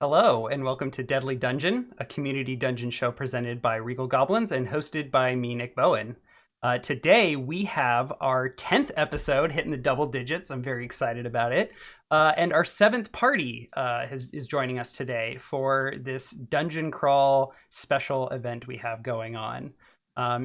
Hello, and welcome to Deadly Dungeon, a community dungeon show presented by Regal Goblins and hosted by me, Nik Bowen. Today, we have our 10th episode hitting the double digits. I'm very excited about it. And our 7th party is joining us today for this dungeon crawl special event we have going on.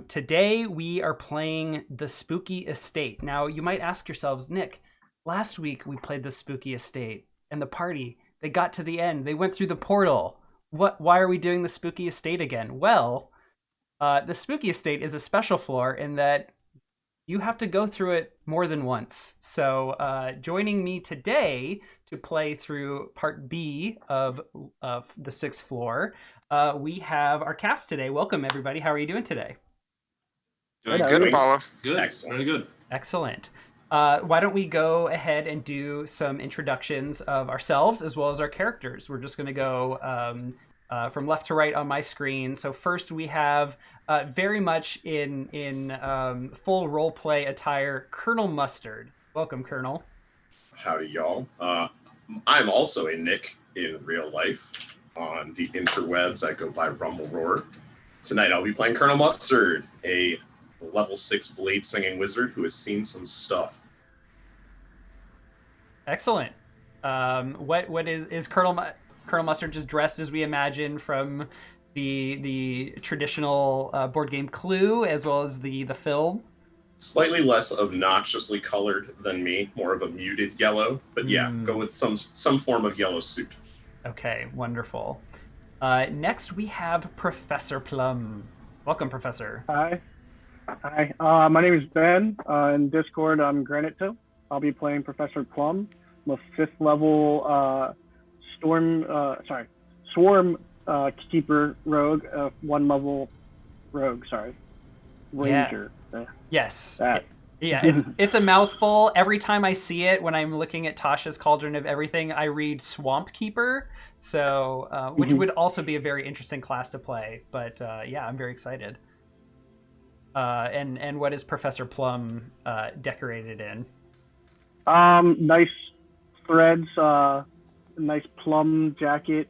Today, we are playing the Spooky Estate. Now, you might ask yourselves, Nick, last week we played the Spooky Estate, and the party... They got to the end. They went through the portal. Why are we doing the Spooky Estate again? Well, the Spooky Estate is a special floor in that you have to go through it more than once. So joining me today to play through Part B of the 6th floor, we have our cast today. Welcome, everybody. How are you doing today? Doing good, Apollo. Good. Excellent. Very good. Excellent. Why don't we go ahead and do some introductions of ourselves as well as our characters. We're just going to go from left to right on my screen. So first we have very much in full roleplay attire, Colonel Mustard. Welcome, Colonel. Howdy, y'all. I'm also a Nick in real life. On the interwebs, I go by Rumble Roar. Tonight I'll be playing Colonel Mustard, a level 6 blade singing wizard who has seen some stuff. Excellent. What is Colonel Mustard just dressed as we imagine from the traditional board game Clue as well as the film? Slightly less obnoxiously colored than me, more of a muted yellow, but yeah, go with some form of yellow suit. Okay, wonderful. Next we have Professor Plum. Welcome, Professor. Hi. My name is Ben. In Discord, I'm Granite. I'll be playing Professor Plum. I'm a 5th level Swarm Keeper Rogue, 1 level Rogue, Ranger. Yeah. Yes. That. Yeah, it's a mouthful. Every time I see it, when I'm looking at Tasha's Cauldron of Everything, I read Swamp Keeper, so which would also be a very interesting class to play. But yeah, I'm very excited. And what is Professor Plum decorated in? Nice threads, nice plum jacket,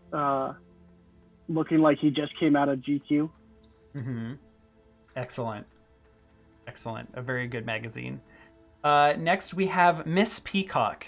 looking like he just came out of GQ. Mm-hmm. Excellent. A very good magazine. Next, we have Miss Peacock.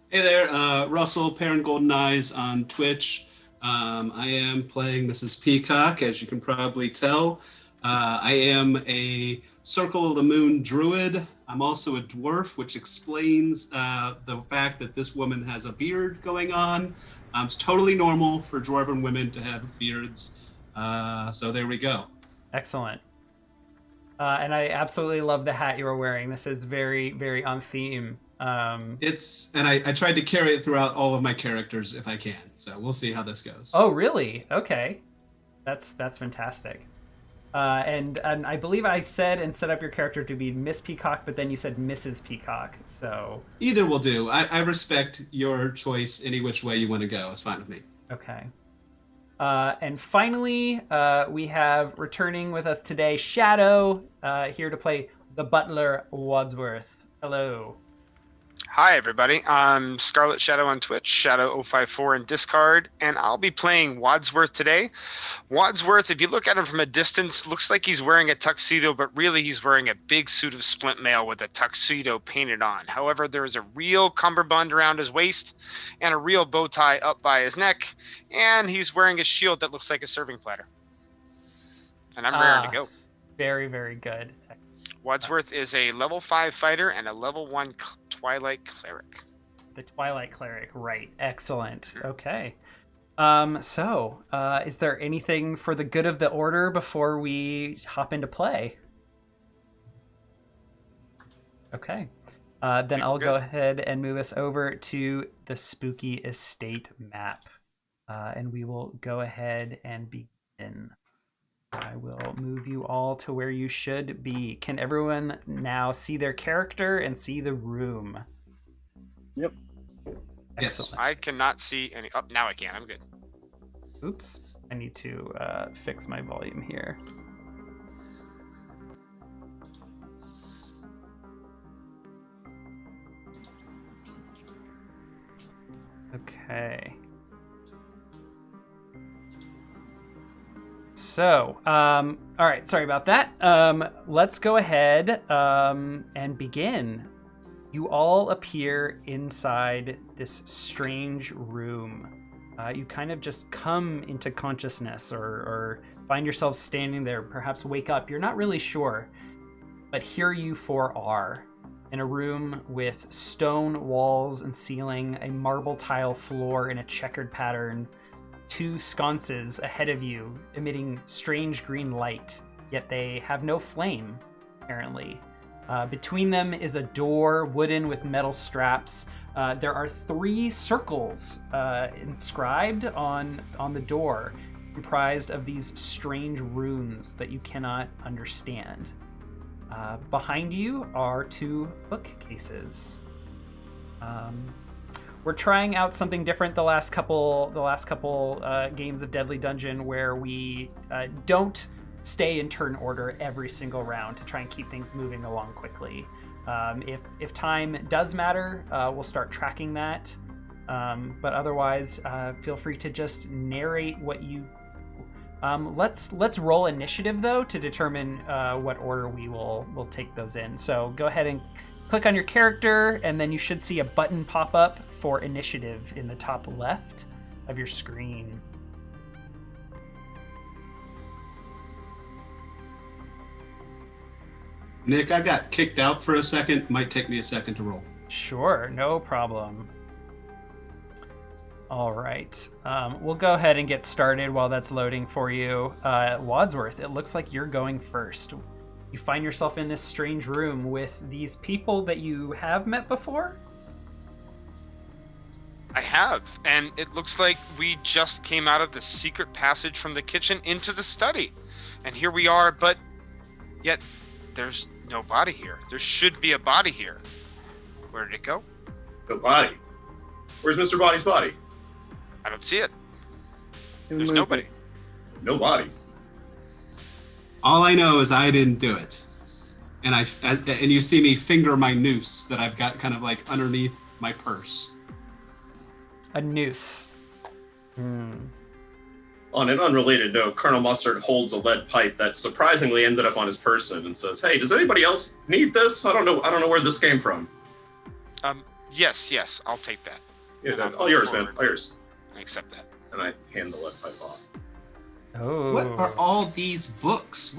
Hey there, RussOwl, Parent Golden Eyes on Twitch. I am playing Mrs. Peacock, as you can probably tell. I am a Circle of the Moon Druid. I'm also a dwarf, which explains the fact that this woman has a beard going on. It's totally normal for dwarven women to have beards. So there we go. Excellent. And I absolutely love the hat you were wearing. This is very, very on theme. And I tried to carry it throughout all of my characters if I can. So we'll see how this goes. Oh, really? Okay. That's fantastic. And I believe I said and set up your character to be Miss Peacock, but then you said Mrs. Peacock. So either will do. I respect your choice any which way you want to go. It's fine with me. Okay. And finally, we have returning with us today, Shadow, here to play the Butler Wadsworth. Hello. Hi, everybody. I'm Scarlet Shadow on Twitch, Shadow054 in Discord, and I'll be playing Wadsworth today. Wadsworth, if you look at him from a distance, looks like he's wearing a tuxedo, but really he's wearing a big suit of splint mail with a tuxedo painted on. However, there is a real cummerbund around his waist and a real bow tie up by his neck, and he's wearing a shield that looks like a serving platter. And I'm ready to go. Very, very good. Wadsworth is a level 5 fighter and a level 1 Twilight Cleric. The Twilight Cleric, right. Excellent. Okay. So, is there anything for the good of the order before we hop into play? Okay. Then I'll go ahead and move us over to the Spooky Estate map. And we will go ahead and begin. I will move you all to where you should be. Can everyone now see their character and see the room? Yep. Excellent. Yes. I cannot see any. Oh, now I can. I'm good. Oops. I need to fix my volume here. Okay. So, all right, sorry about that. Let's go ahead and begin. You all appear inside this strange room. You kind of just come into consciousness or find yourself standing there, perhaps wake up. You're not really sure. But here you four are, in a room with stone walls and ceiling, a marble tile floor in a checkered pattern, 2 sconces ahead of you emitting strange green light, yet they have no flame, apparently. Between them is a door, wooden with metal straps. There are 3 circles inscribed on the door, comprised of these strange runes that you cannot understand. Behind you are 2 bookcases. We're trying out something different the last couple games of Deadly Dungeon, where we don't stay in turn order every single round to try and keep things moving along quickly. If time does matter, we'll start tracking that. But otherwise, feel free to just narrate what you. Let's roll initiative though to determine what order we'll take those in. So go ahead and click on your character, and then you should see a button pop up for initiative in the top left of your screen. Nick, I got kicked out for a second. Might take me a second to roll. Sure, no problem. All right, we'll go ahead and get started while that's loading for you. Wadsworth, it looks like you're going first. You find yourself in this strange room with these people that you have met before? I have, and it looks like we just came out of the secret passage from the kitchen into the study. And here we are, but yet there's no body here. There should be a body here. Where did it go? No body. Where's Mr. Body's body? I don't see it. Who There's moved nobody. it? No body. All I know is I didn't do it, and you see me finger my noose that I've got kind of like underneath my purse. A noose. On an unrelated note, Colonel Mustard holds a lead pipe that surprisingly ended up on his person and says, "Hey, does anybody else need this? I don't know where this came from." Yes, I'll take that. Yeah, all yours, man. All yours. I accept that. And I hand the lead pipe off. Oh. What are all these books?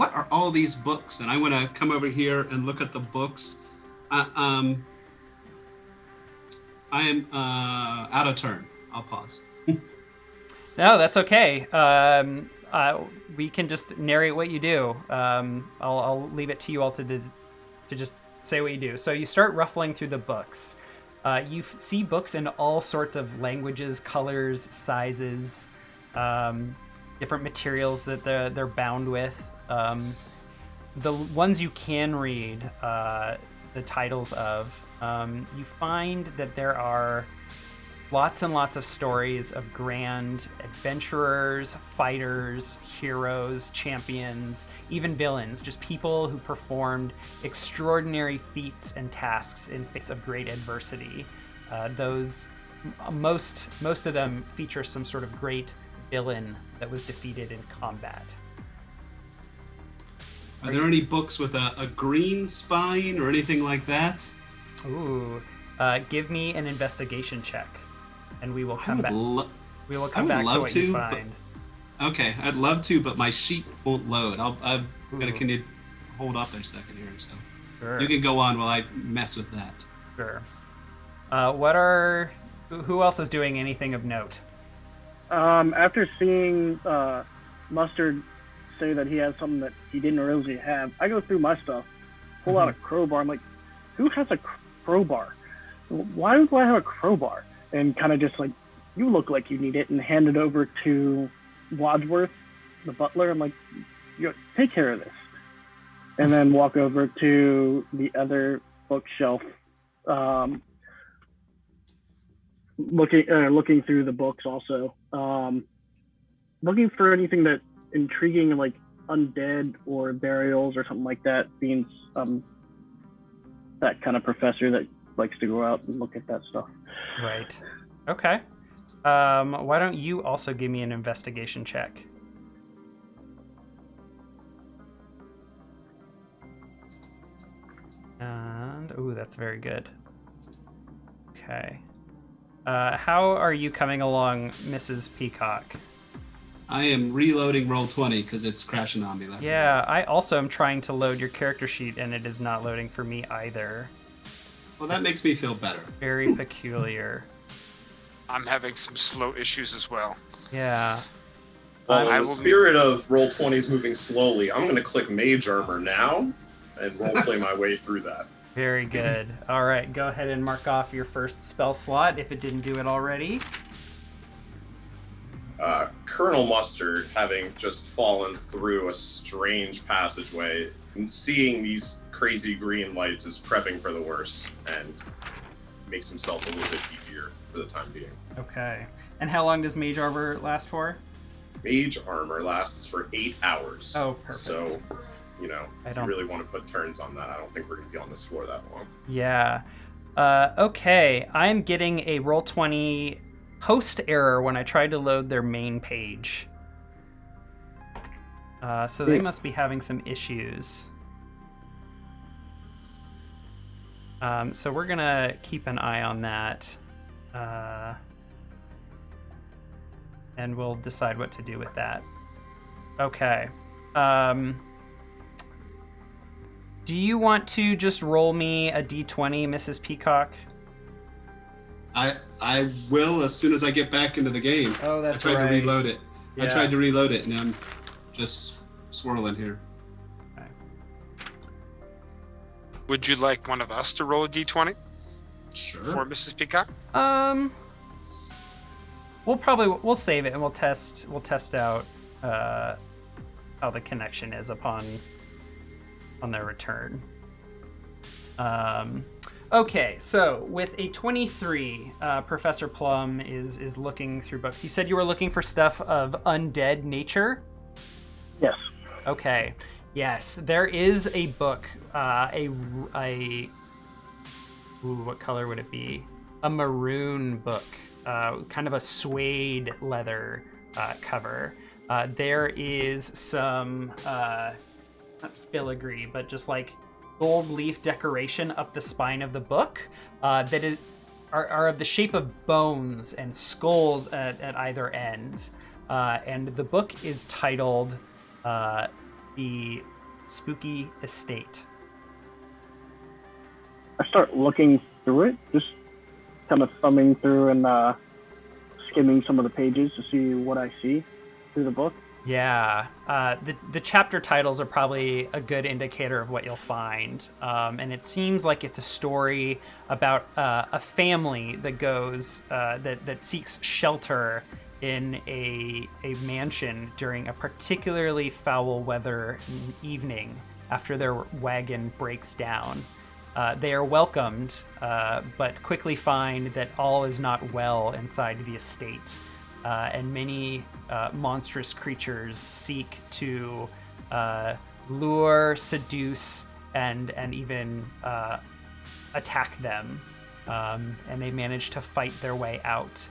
And I want to come over here and look at the books. I am out of turn. I'll pause. No, that's okay. We can just narrate what you do. I'll leave it to you all to just say what you do. So you start ruffling through the books. You see books in all sorts of languages, colors, sizes, different materials that they're bound with. The ones you can read the titles of, you find that there are lots and lots of stories of grand adventurers, fighters, heroes, champions, even villains, just people who performed extraordinary feats and tasks in face of great adversity. Most of them feature some sort of great villain that was defeated in combat. Are there any books with a green spine or anything like that? Ooh, give me an investigation check, and we will come back. We will come I would back to love what to, you but- find. Okay, I'd love to, but my sheet won't load. I'm gonna Ooh. can you hold up there a second here? So Sure. you can go on while I mess with that. Sure. Who else is doing anything of note? After seeing Mustard say that he has something that he didn't really have, I go through my stuff, pull out a crowbar. I'm like, who has a crowbar? Why do I have a crowbar? And kind of just like, you look like you need it, and hand it over to Wadsworth, the butler. I'm like, take care of this. And then walk over to the other bookshelf, looking through the books also, looking for anything that intriguing, like undead or burials or something like that, being that kind of professor that likes to go out and look at that stuff. Right. Okay. Why don't you also give me an investigation check? And ooh, that's very good. Okay. How are you coming along, Mrs. Peacock? I am reloading Roll20 because it's crashing on me. Yeah, I also am trying to load your character sheet, and it is not loading for me either. Well, that makes me feel better. Very peculiar. I'm having some slow issues as well. Yeah. Well, I in the will- spirit of Roll20 is moving slowly, I'm going to click Mage Armor now and roleplay my way through that. Very good. All right, go ahead and mark off your first spell slot if it didn't do it already. Colonel Mustard, having just fallen through a strange passageway, and seeing these crazy green lights, is prepping for the worst and makes himself a little bit beefier for the time being. Okay. And how long does Mage Armor last for? Mage Armor lasts for 8 hours. Oh, perfect. So, you know, I if don't- you really want to put turns on that, I don't think we're going to be on this floor that long. Yeah. Okay, I'm getting a Roll20 post error when I tried to load their main page. So they must be having some issues. So we're gonna keep an eye on that. And we'll decide what to do with that. Okay. Do you want to just roll me a d20, Mrs. Peacock? I will as soon as I get back into the game. Oh, that's I tried right. to reload it. Yeah. I tried to reload it, and I'm just swirling here. Would you like one of us to roll a d20 Sure. for Mrs. Peacock? We'll save it and we'll test out how the connection is on their return. Okay, so with a 23, Professor Plum is looking through books. You said you were looking for stuff of undead nature? Yes. Okay. Yes, there is a book. What color would it be? A maroon book, kind of a suede leather cover. There is some not filigree, but just like gold leaf decoration up the spine of the book that are of the shape of bones and skulls at either end. And the book is titled The Spooky Estate. I start looking through it, just kind of thumbing through and skimming some of the pages to see what I see through the book. Yeah, the chapter titles are probably a good indicator of what you'll find, and it seems like it's a story about a family that goes that seeks shelter in a mansion during a particularly foul weather evening after their wagon breaks down. They are welcomed, but quickly find that all is not well inside the estate. And many monstrous creatures seek to lure, seduce, and even attack them. And they manage to fight their way out.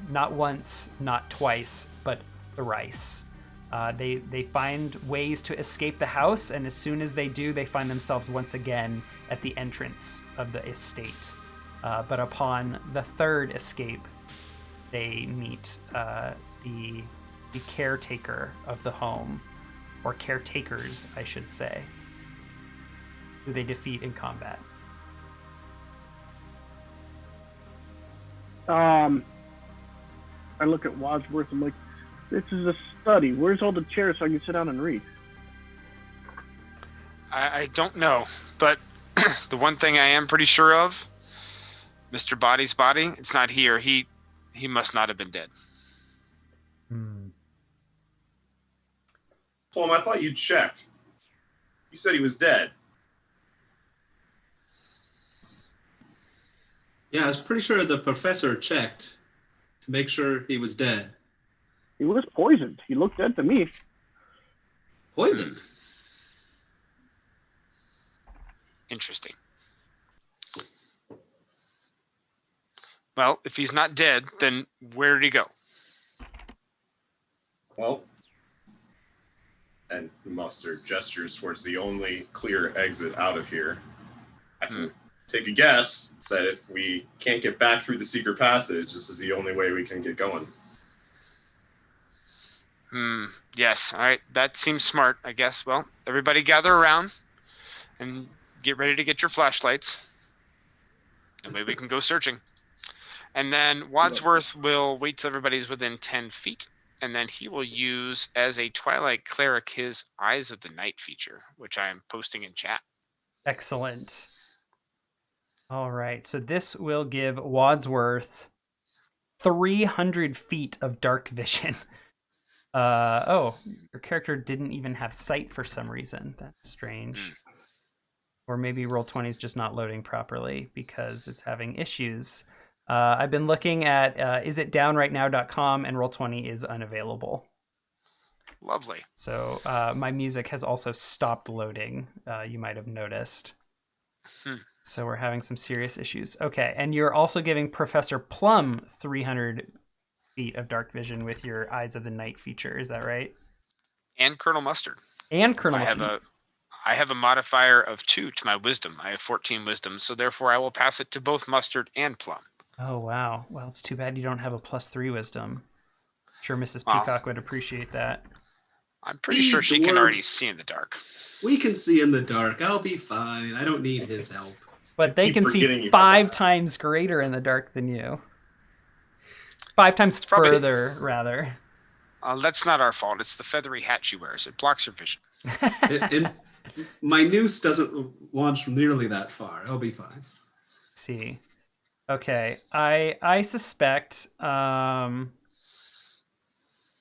Not once, not twice, but thrice. They find ways to escape the house, and as soon as they do, they find themselves once again at the entrance of the estate. But upon the third escape, they meet the caretaker of the home, or caretakers, I should say, who they defeat in combat. I look at Wadsworth. I'm like, this is a study. Where's all the chairs so I can sit down and read? I don't know, but the one thing I am pretty sure of, Mr. Body's body, it's not here. He must not have been dead. Plum, I thought you checked. You said he was dead. Yeah, I was pretty sure the professor checked to make sure he was dead. He was poisoned. He looked dead to me. Poisoned? Interesting. Well, if he's not dead, then where did he go? Well, and Mustard gestures towards the only clear exit out of here. I can take a guess that if we can't get back through the secret passage, this is the only way we can get going. Yes. All right. That seems smart, I guess. Well, everybody gather around and get ready to get your flashlights. That way we can go searching. And then Wadsworth will wait till everybody's within 10 feet. And then he will use as a Twilight Cleric his Eyes of the Night feature, which I am posting in chat. Excellent. All right. So this will give Wadsworth 300 feet of dark vision. Oh, your character didn't even have sight for some reason. That's strange. Or maybe Roll20 is just not loading properly because it's having issues. I've been looking at isitdownrightnow.com and Roll20 is unavailable. Lovely. So my music has also stopped loading. You might have noticed. So we're having some serious issues. Okay, and you're also giving Professor Plum 300 feet of dark vision with your Eyes of the Night feature. Is that right? And Colonel Mustard. And Colonel Mustard. I have a modifier of 2 to my wisdom. I have 14 wisdom, so therefore I will pass it to both Mustard and Plum. Oh, wow. Well, it's too bad you don't have a +3 wisdom. I'm sure Mrs. Peacock would appreciate that. I'm pretty sure she can already see in the dark. We can see in the dark. I'll be fine. I don't need his help. But they can see 5 times greater in the dark than you. 5 times further, rather. That's not our fault. It's the feathery hat she wears. It blocks her vision. And my noose doesn't launch nearly that far. I'll be fine. Let's see. Okay, I suspect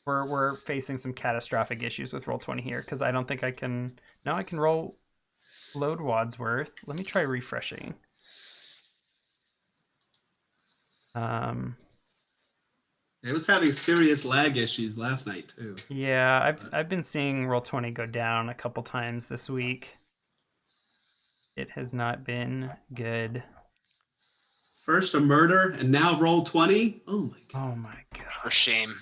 we're facing some catastrophic issues with Roll20 here because I don't think I can. Now I can load Wadsworth. Let me try refreshing. It was having serious lag issues last night too. Yeah, I've been seeing Roll20 go down a couple times this week. It has not been good. First a murder and now Roll20. Oh my god. Oh my god. For shame.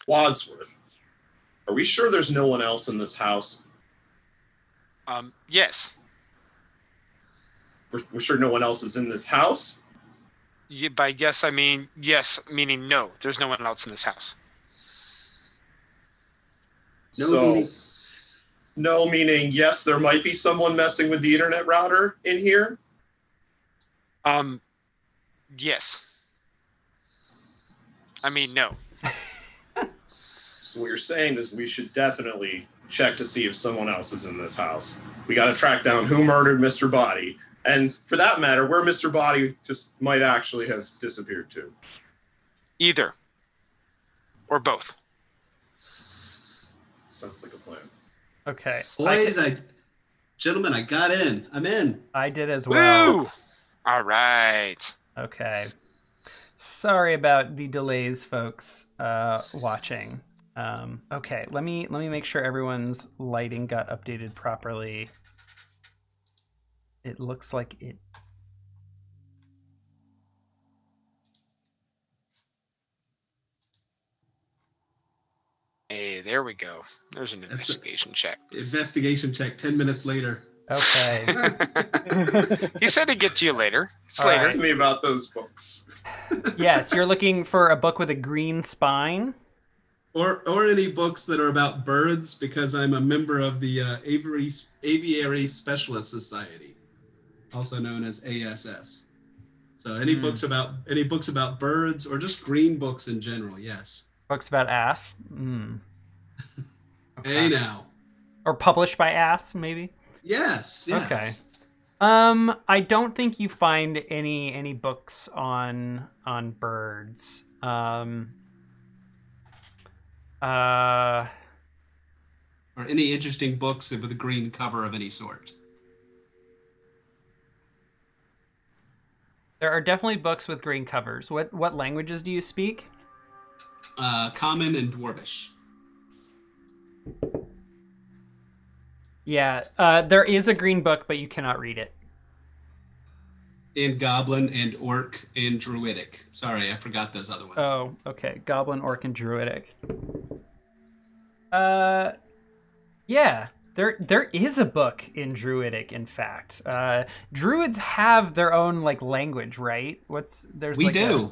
Wadsworth, are we sure there's no one else in this house? Yes. We're sure no one else is in this house? By yes, I mean yes, meaning no. There's no one else in this house. No meaning yes, there might be someone messing with the internet router in here? Yes. I mean, no. So what you're saying is we should definitely check to see if someone else is in this house. We got to track down who murdered Mr. Body. And for that matter, where Mr. Body just might actually have disappeared to. Either. Or both. Sounds like a plan. Okay. Boys, gentlemen, I got in. I'm in. I did as well. Woo! All right. Okay. Sorry about the delays, folks, watching. Okay, let me make sure everyone's lighting got updated properly. It looks like it. Hey, there we go. There's an investigation check. Investigation check 10 minutes later. Okay. He said he'd get to you later. It's All later. right. Tell me about those books. Yes, you're looking for a book with a green spine. Or any books that are about birds, because I'm a member of the Aviary Specialist Society, also known as ASS. So any books about birds or just green books in general, yes. Books about ass. Hey now. Or published by ass, maybe. Yes. Okay. I don't think you find any books on birds. Or any interesting books with a green cover of any sort. There are definitely books with green covers. What languages do you speak? Common and Dwarvish. Yeah, there is a green book, but you cannot read it. And Goblin and Orc and Druidic. Sorry, I forgot those other ones. Oh, okay. Goblin, Orc, and Druidic. Yeah. There is a book in Druidic, in fact. Druids have their own like language, right? We do.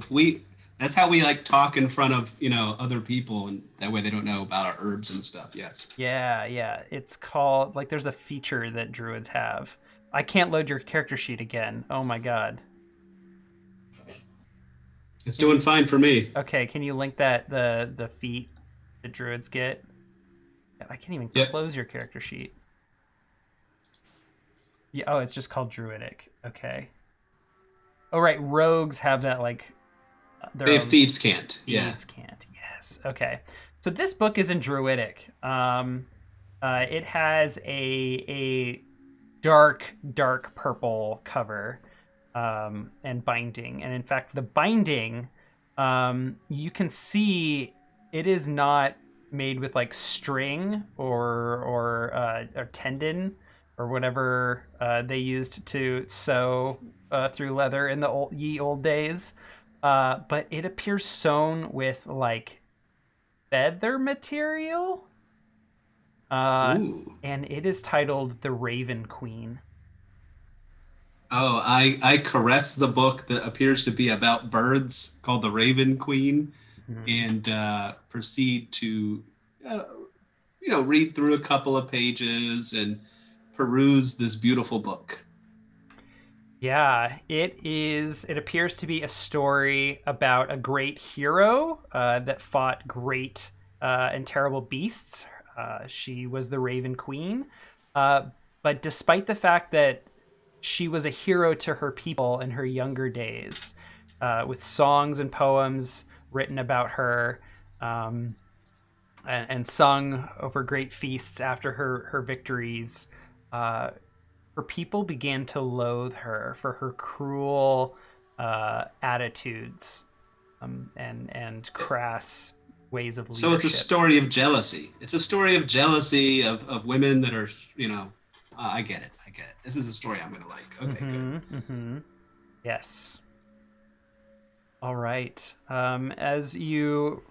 That's how we like talk in front of, other people, and that way they don't know about our herbs and stuff. Yes. Yeah. It's called like there's a feature that Druids have. I can't load your character sheet again. Oh my god. It's doing fine for me. Okay, can you link that the feat that Druids get? I can't even close your character sheet. Yeah, oh, it's just called Druidic. Okay. Oh right, rogues have that like They have Thieves' Cant. Thieves' Cant. Yes. Okay. So this book is in Druidic. It has a dark purple cover and binding, and in fact, the binding you can see it is not made with like string or tendon or whatever they used to sew through leather in the old days. But it appears sewn with like feather material. And it is titled The Raven Queen. Oh, I caress the book that appears to be about birds called The Raven Queen, and proceed to, read through a couple of pages and peruse this beautiful book. Yeah, it is. It appears to be a story about a great hero that fought great and terrible beasts. She was the Raven Queen. But despite the fact that she was a hero to her people in her younger days, with songs and poems written about her and sung over great feasts after her victories, her people began to loathe her for her cruel attitudes and crass ways of leadership. So it's a story of jealousy. It's a story of jealousy of women that are, I get it. This is a story I'm going to like. Okay, good. Mm-hmm. Yes. All right. As you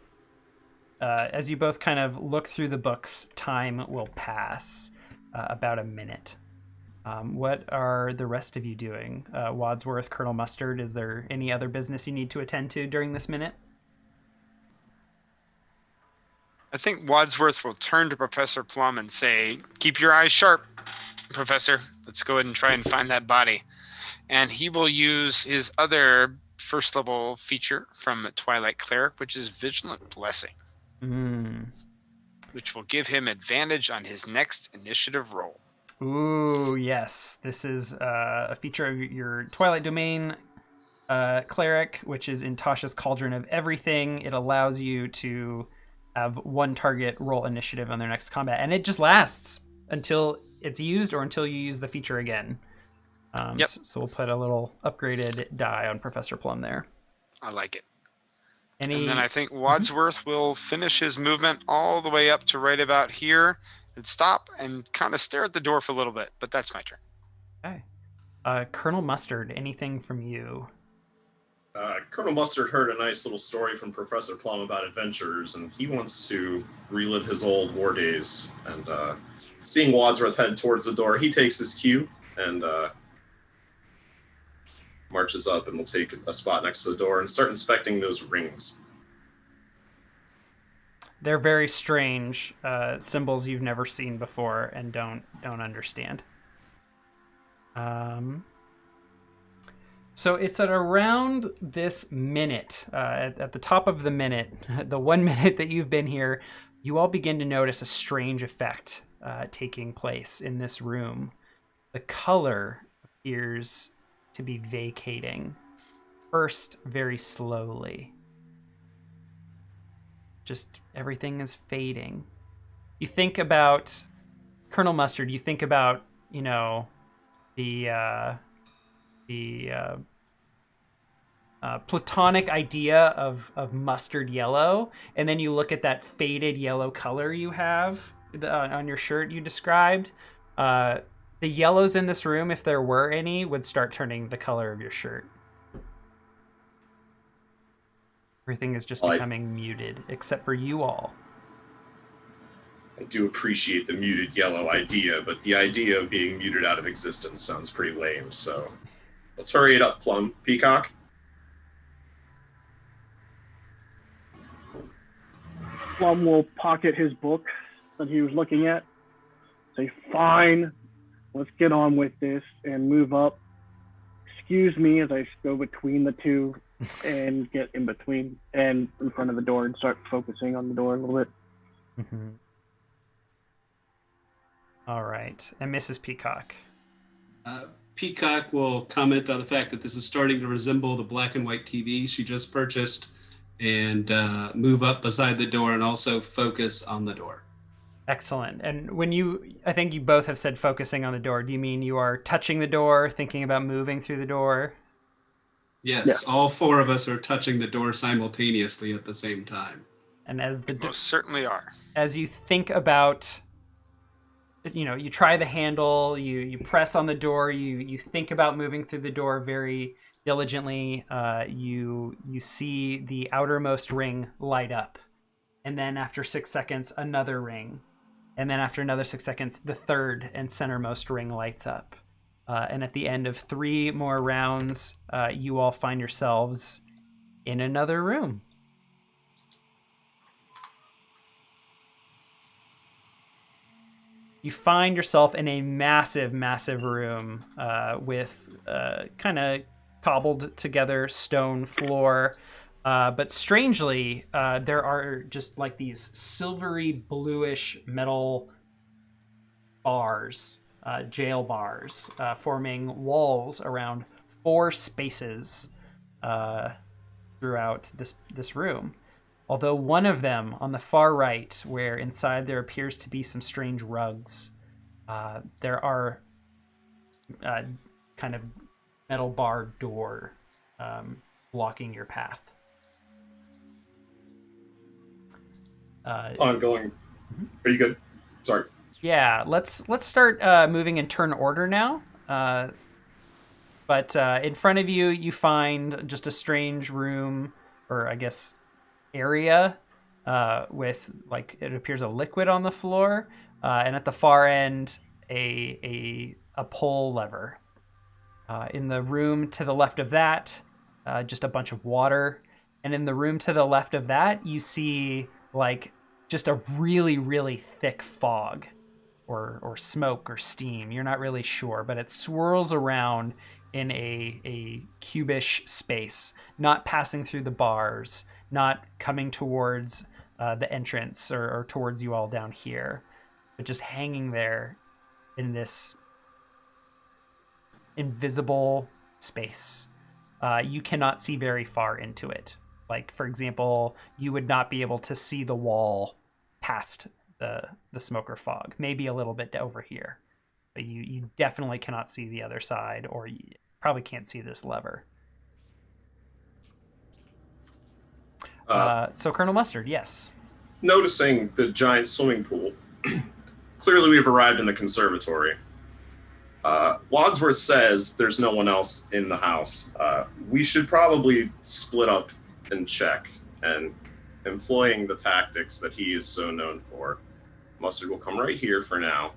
both kind of look through the books, time will pass about a minute. What are the rest of you doing? Wadsworth, Colonel Mustard, is there any other business you need to attend to during this minute? I think Wadsworth will turn to Professor Plum and say, "Keep your eyes sharp, Professor. Let's go ahead and try and find that body." And he will use his other first level feature from Twilight Cleric, which is Vigilant Blessing, which will give him advantage on his next initiative roll. Ooh, yes. This is a feature of your Twilight Domain cleric, which is in Tasha's Cauldron of Everything. It allows you to have one target roll initiative on their next combat, and it just lasts until it's used or until you use the feature again. Yep. So we'll put a little upgraded die on Professor Plum there. I like it. And then I think Wadsworth will finish his movement all the way up to right about here and stop and kind of stare at the door for a little bit, but that's my turn. Okay. Colonel Mustard, anything from you? Colonel Mustard heard a nice little story from Professor Plum about adventures, and he wants to relive his old war days. And seeing Wadsworth head towards the door, he takes his cue and marches up and will take a spot next to the door and start inspecting those rings. They're very strange symbols you've never seen before and don't understand. So it's at around this minute, at the top of the minute, the 1 minute that you've been here, you all begin to notice a strange effect taking place in this room. The color appears to be vacating, first very slowly. Just everything is fading. You think about Colonel Mustard, you think about, the platonic idea of mustard yellow, and then you look at that faded yellow color you have on your shirt you described. The yellows in this room, if there were any, would start turning the color of your shirt. Everything is just becoming muted, except for you all. I do appreciate the muted yellow idea, but the idea of being muted out of existence sounds pretty lame, so let's hurry it up, Plum. Peacock? Plum will pocket his book that he was looking at, say, fine, let's get on with this, and move up. Excuse me as I go between the two and get in between and in front of the door and start focusing on the door a little bit. Mm-hmm. All right. And Mrs. Peacock. Peacock will comment on the fact that this is starting to resemble the black and white TV she just purchased, and move up beside the door and also focus on the door. Excellent. And when I think you both have said focusing on the door, do you mean you are touching the door, thinking about moving through the door? Yes, Yeah. All four of us are touching the door simultaneously at the same time. And as the Most certainly are. as you think about, you try the handle, you press on the door, you think about moving through the door very diligently, you see the outermost ring light up, and then after 6 seconds another ring, and then after another 6 seconds the third and centermost ring lights up, and at the end of 3 more rounds you all find yourselves in another room. You find yourself in a massive room with kind of cobbled together stone floor. But strangely, there are just like these silvery bluish metal bars, jail bars, forming walls around 4 spaces throughout this room. Although one of them on the far right, where inside there appears to be some strange rugs, there are kind of metal bar door blocking your path. Ongoing. Are you good? Sorry. Yeah, let's start moving in turn order now. But in front of you, you find just a strange room, or I guess area, with, like, it appears a liquid on the floor, and at the far end, a pull lever. In the room to the left of that, just a bunch of water, and in the room to the left of that, you see like just a really thick fog, or smoke or steam. You're not really sure, but it swirls around in a cubish space, not passing through the bars, not coming towards the entrance or towards you all down here, but just hanging there in this invisible space. You cannot see very far into it. Like, for example, you would not be able to see the wall past the smoke or fog, maybe a little bit over here, but you definitely cannot see the other side, or you probably can't see this lever. So Colonel Mustard, yes. Noticing the giant swimming pool, clearly we've arrived in the conservatory. Wadsworth says there's no one else in the house. We should probably split up and check, and employing the tactics that he is so known for, Mustard will come right here for now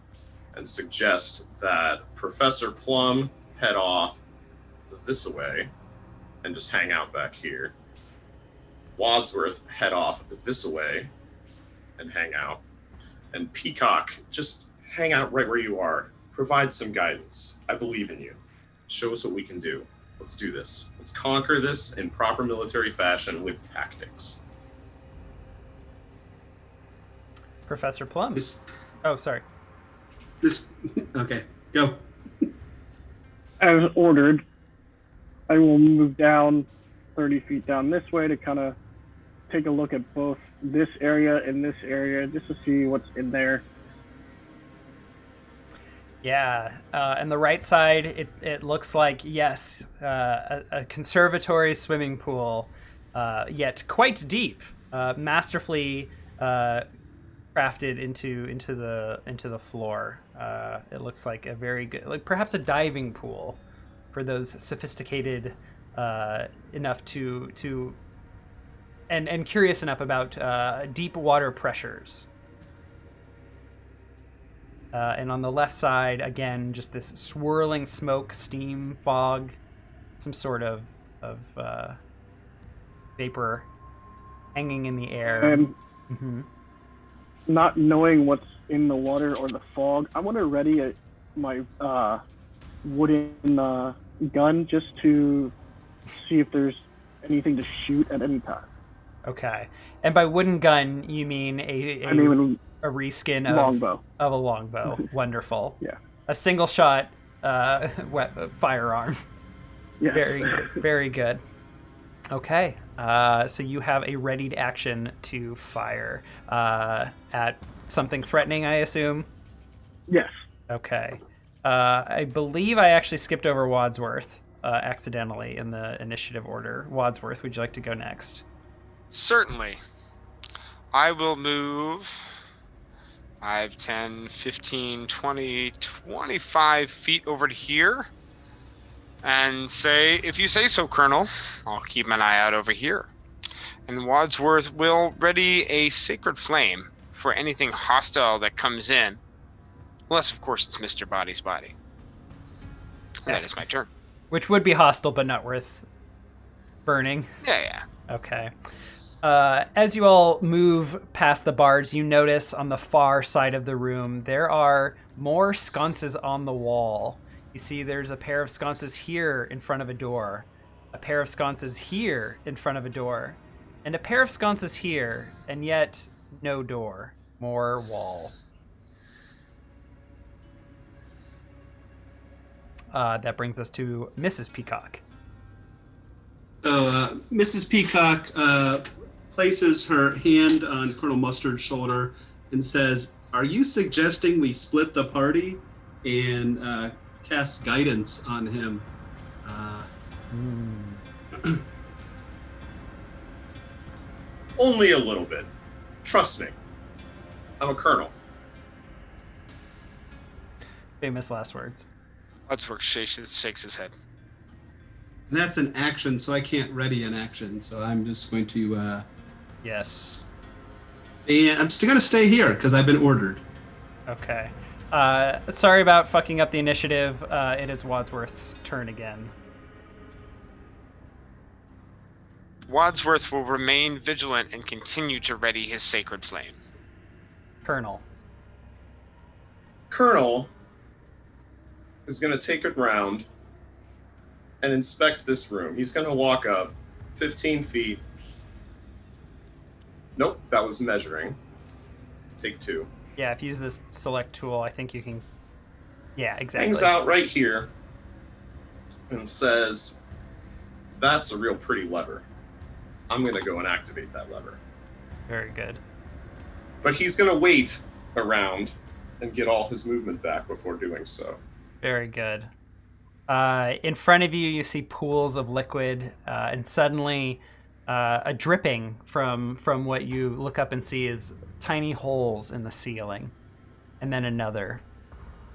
and suggest that Professor Plum head off this way and just hang out back here. Wadsworth head off this way and hang out. And Peacock, just hang out right where you are. Provide some guidance. I believe in you. Show us what we can do. Let's do this. Let's conquer this in proper military fashion with tactics. Professor Plum. Oh, sorry. Okay, go. As ordered, I will move down 30 feet down this way to kind of take a look at both this area and this area just to see what's in there. Yeah, and the right side, it looks like, yes, a conservatory swimming pool, yet quite deep, masterfully crafted into the floor. It looks like a very good, like perhaps a diving pool for those sophisticated enough to and curious enough about deep water pressures. And on the left side, again, just this swirling smoke, steam, fog, some sort of vapor hanging in the air. And Mm-hmm. not knowing what's in the water or the fog, I want to ready my wooden gun just to see if there's anything to shoot at any time. Okay. And by wooden gun, you mean a reskin longbow. of a longbow. Wonderful. Yeah. A single shot firearm. Yeah. Very good. Okay. So you have a readied action to fire at something threatening, I assume? Yes. Okay. I believe I actually skipped over Wadsworth accidentally in the initiative order. Wadsworth, would you like to go next? Certainly. I will move 5, 10, 15, 20, 25 feet over to here and say, if you say so, Colonel, I'll keep an eye out over here. And Wadsworth will ready a sacred flame for anything hostile that comes in. Unless, of course, it's Mr. Body's body. And that is my turn. Which would be hostile, but not worth burning. Yeah. Okay. As you all move past the bars, you notice on the far side of the room there are more sconces on the wall. You see there's a pair of sconces here in front of a door, a pair of sconces here in front of a door, and a pair of sconces here, and yet no door, more wall. That brings us to Mrs. Peacock. So Mrs. Peacock places her hand on Colonel Mustard's shoulder and says, "Are you suggesting we split the party?" and cast guidance on him. Only a little bit. Trust me. I'm a colonel. Famous last words. Wadsworth shakes his head. And that's an action, so I can't ready an action. So I'm just going to Yes. and I'm still going to stay here because I've been ordered. Okay. Sorry about fucking up the initiative. It is Wadsworth's turn again. Wadsworth will remain vigilant and continue to ready his sacred flame. Colonel. Colonel is going to take it round and inspect this room. He's going to walk up 15 feet. Nope, that was measuring. Take 2. Yeah, if you use this select tool, I think you can... Yeah, exactly. Hangs out right here and says, "That's a real pretty lever. I'm going to go and activate that lever." Very good. But he's going to wait around and get all his movement back before doing so. Very good. In front of you, you see pools of liquid, and suddenly a dripping from what you look up and see is tiny holes in the ceiling, and then another,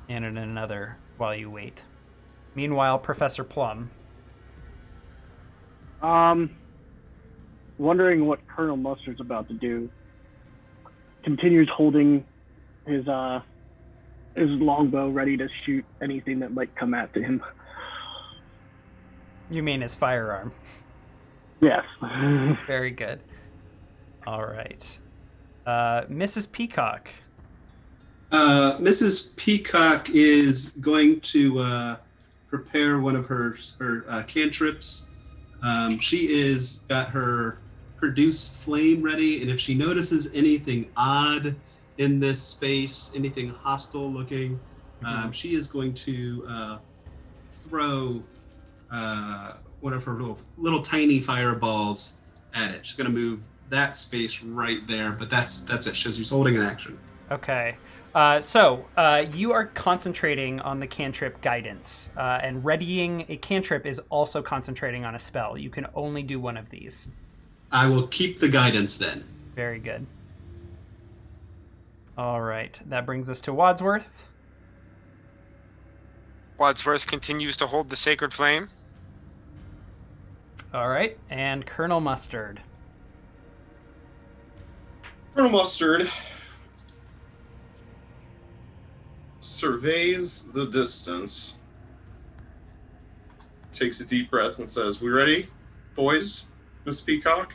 and another while you wait. Meanwhile, Professor Plum. Wondering what Colonel Mustard's about to do. Continues holding his longbow ready to shoot anything that might come at him. You mean his firearm? Yes. Very good. All right. Mrs. Peacock. Mrs. Peacock is going to prepare one of her cantrips. She is got her produce flame ready, and if she notices anything odd in this space, anything hostile looking, she is going to throw one of her little tiny fireballs at it. She's going to move that space right there, but that's it. She's holding an action. Okay. So you are concentrating on the cantrip guidance, and readying a cantrip is also concentrating on a spell. You can only do one of these. I will keep the guidance then. Very good. All right. That brings us to Wadsworth. Wadsworth continues to hold the sacred flame. All right. And Colonel Mustard. Colonel Mustard surveys the distance, takes a deep breath, and says, "We ready, boys, Miss Peacock?"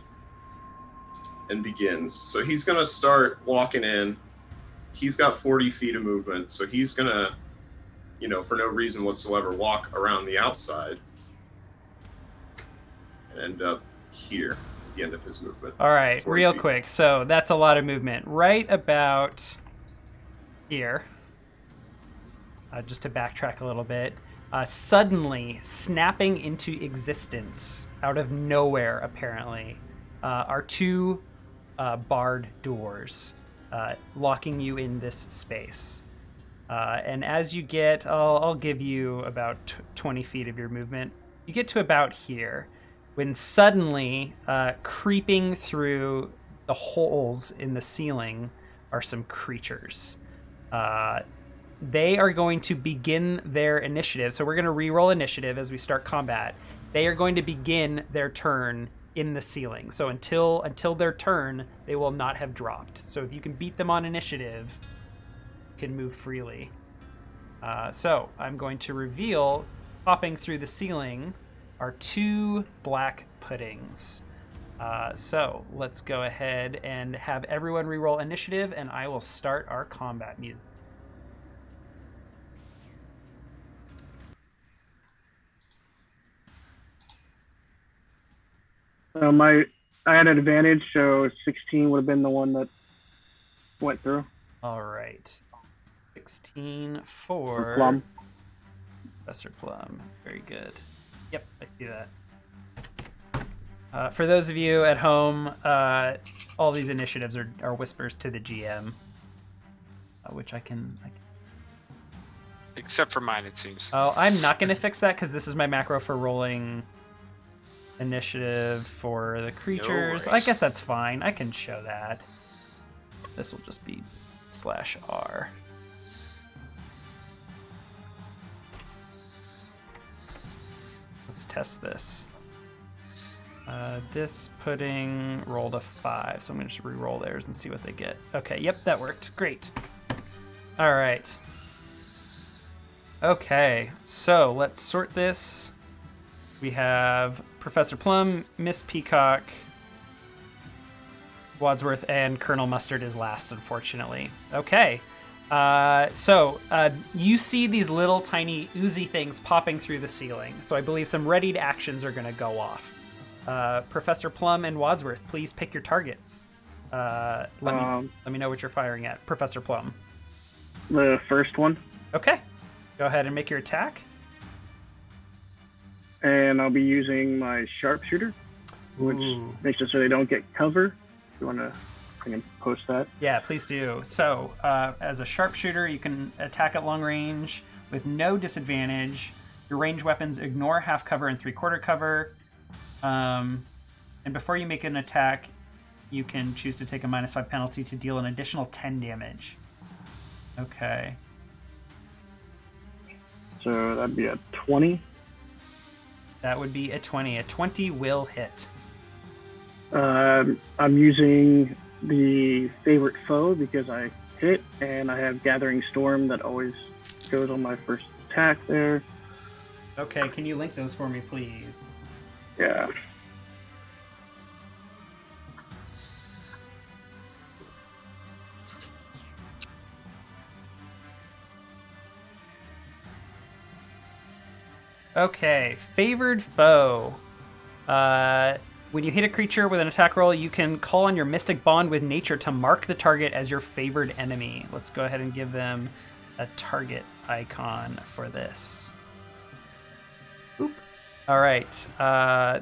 And begins. So he's going to start walking in. He's got 40 feet of movement, so he's going to, for no reason whatsoever, walk around the outside and end up here at the end of his movement. All right, 40 real feet. quick. So that's a lot of movement. Right about here, just to backtrack a little bit, suddenly snapping into existence out of nowhere, apparently, are two barred doors locking you in this space. And as you get, I'll give you about 20 feet of your movement. You get to about here, when suddenly, creeping through the holes in the ceiling are some creatures. They are going to begin their initiative. So we're going to re-roll initiative as we start combat. They are going to begin their turn in the ceiling. So until their turn, they will not have dropped. So if you can beat them on initiative, you can move freely. So I'm going to reveal, popping through the ceiling, are two black puddings. So let's go ahead and have everyone re-roll initiative, and I will start our combat music. I had an advantage, so 16 would have been the one that went through. All right. 16 for Plum. Professor Plum. Very good. Yep, I see that. For those of you at home, all these initiatives are whispers to the GM, which I can. Except for mine, it seems. Oh, I'm not going to fix that because this is my macro for rolling initiative for the creatures. I guess that's fine. I can show that. This will just be /R. Let's test this. This pudding rolled a 5, so I'm going to just re-roll theirs and see what they get. Okay, yep, that worked. Great. All right. Okay, so let's sort this. We have Professor Plum, Miss Peacock, Wadsworth, and Colonel Mustard is last, unfortunately. Okay. So you see these little tiny oozy things popping through the ceiling. So I believe some readied actions are going to go off. Professor Plum and Wadsworth, please pick your targets. Let me know what you're firing at. Professor Plum. The first one. Okay. Go ahead and make your attack. And I'll be using my sharpshooter, which makes it so they don't get cover. If you want to, I can post that. Yeah, please do. So, as a sharpshooter, you can attack at long range with no disadvantage. Your ranged weapons ignore half cover and 3/4 cover. And before you make an attack, you can choose to take a -5 penalty to deal an additional 10 damage. Okay. So that'd be a 20. That would be a 20. A 20 will hit. I'm using the favorite foe because I hit, and I have Gathering Storm that always goes on my first attack there. Okay, can you link those for me, please? Yeah. Okay, favored foe. When you hit a creature with an attack roll, you can call on your Mystic Bond with Nature to mark the target as your favored enemy. Let's go ahead and give them a target icon for this. Oop. All right.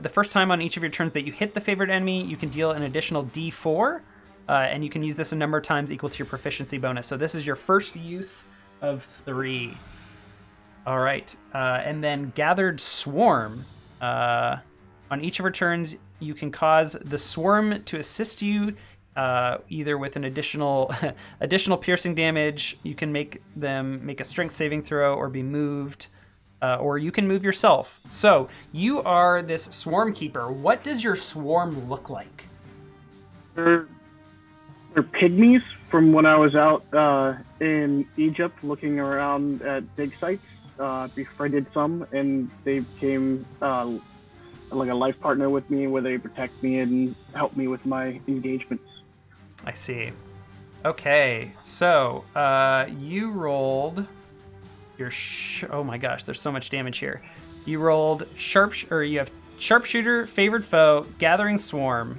The first time on each of your turns that you hit the favored enemy, you can deal an additional D4, and you can use this a number of times equal to your proficiency bonus. So this is your first use of 3. All right, and then Gathered Swarm. On each of her turns, you can cause the swarm to assist you, either with an additional piercing damage. You can make them make a strength saving throw or be moved, or you can move yourself. So you are this swarm keeper. What does your swarm look like? They're They're pygmies from when I was out in Egypt looking around at dig sites. Befriended some, and they became like a life partner with me, where they protect me and help me with my engagements. I see. Okay, so you rolled your oh my gosh, there's so much damage here. You rolled you have sharpshooter, favored foe, gathering swarm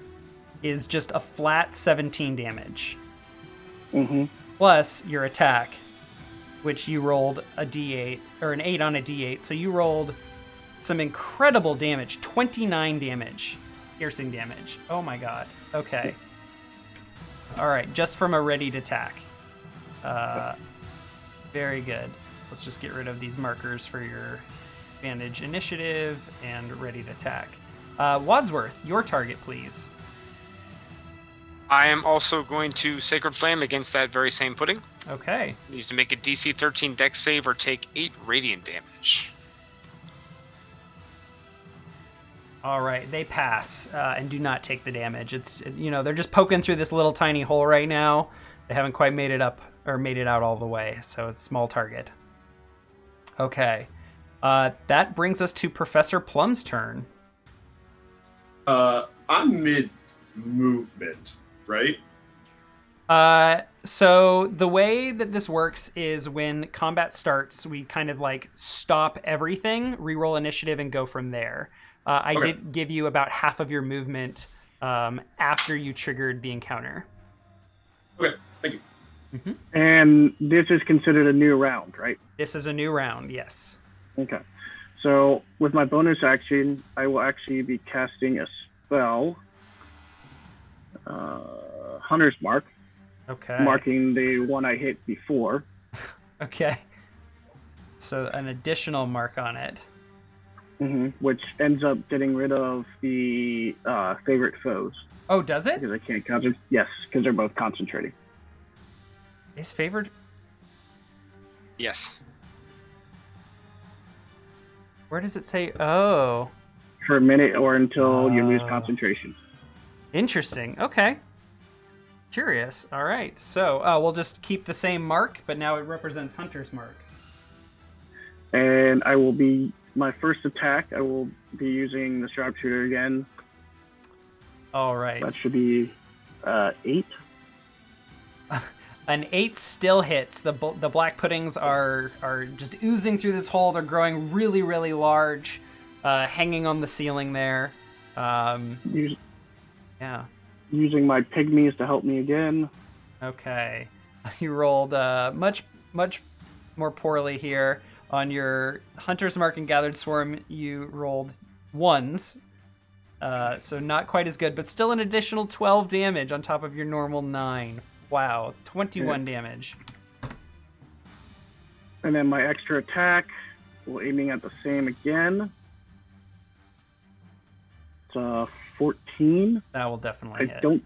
is just a flat 17 damage. Mm-hmm. Plus your attack, which you rolled a d8 or an 8 on a d8, so you rolled some incredible damage, 29 damage, piercing damage. Oh my god. Okay. All right, just from a readied attack. Very good. Let's just get rid of these markers for your advantage initiative and readied attack. Wadsworth, your target, please. I am also going to Sacred Flame against that very same pudding. Okay. Needs to make a DC 13 Dex save or take 8 radiant damage. All right, they pass and do not take the damage. It's they're just poking through this little tiny hole right now. They haven't quite made it up or made it out all the way, so it's small target. Okay, that brings us to Professor Plum's turn. I'm mid movement, right? So the way that this works is when combat starts, we kind of like stop everything, reroll initiative, and go from there. I did give you about half of your movement after you triggered the encounter. Okay, thank you. Mm-hmm. And this is considered a new round, right? This is a new round, yes. Okay. So with my bonus action, I will actually be casting a spell, Hunter's Mark, Okay. marking the one I hit before. Okay. So an additional mark on it. Which ends up getting rid of the favorite foes. Oh, does it? Because I can't concentrate. Yes, because they're both concentrating. Is favored? Yes. Where does it say? Oh. For a minute or until you lose concentration. Interesting. Okay. Curious. All right. So we'll just keep the same mark, but now it represents Hunter's Mark. And I will be, my first attack, I will be using the sharpshooter again. All right. That should be 8. An 8 still hits. The black puddings are just oozing through this hole. They're growing really, really large, hanging on the ceiling there. Yeah. Using my pygmies to help me again. Okay. You rolled much more poorly here. On your Hunter's Mark and Gathered Swarm, you rolled 1s. So not quite as good, but still an additional 12 damage on top of your normal 9. Wow, 21 damage. And then my extra attack, we're aiming at the same again. It's 14. That will definitely hit.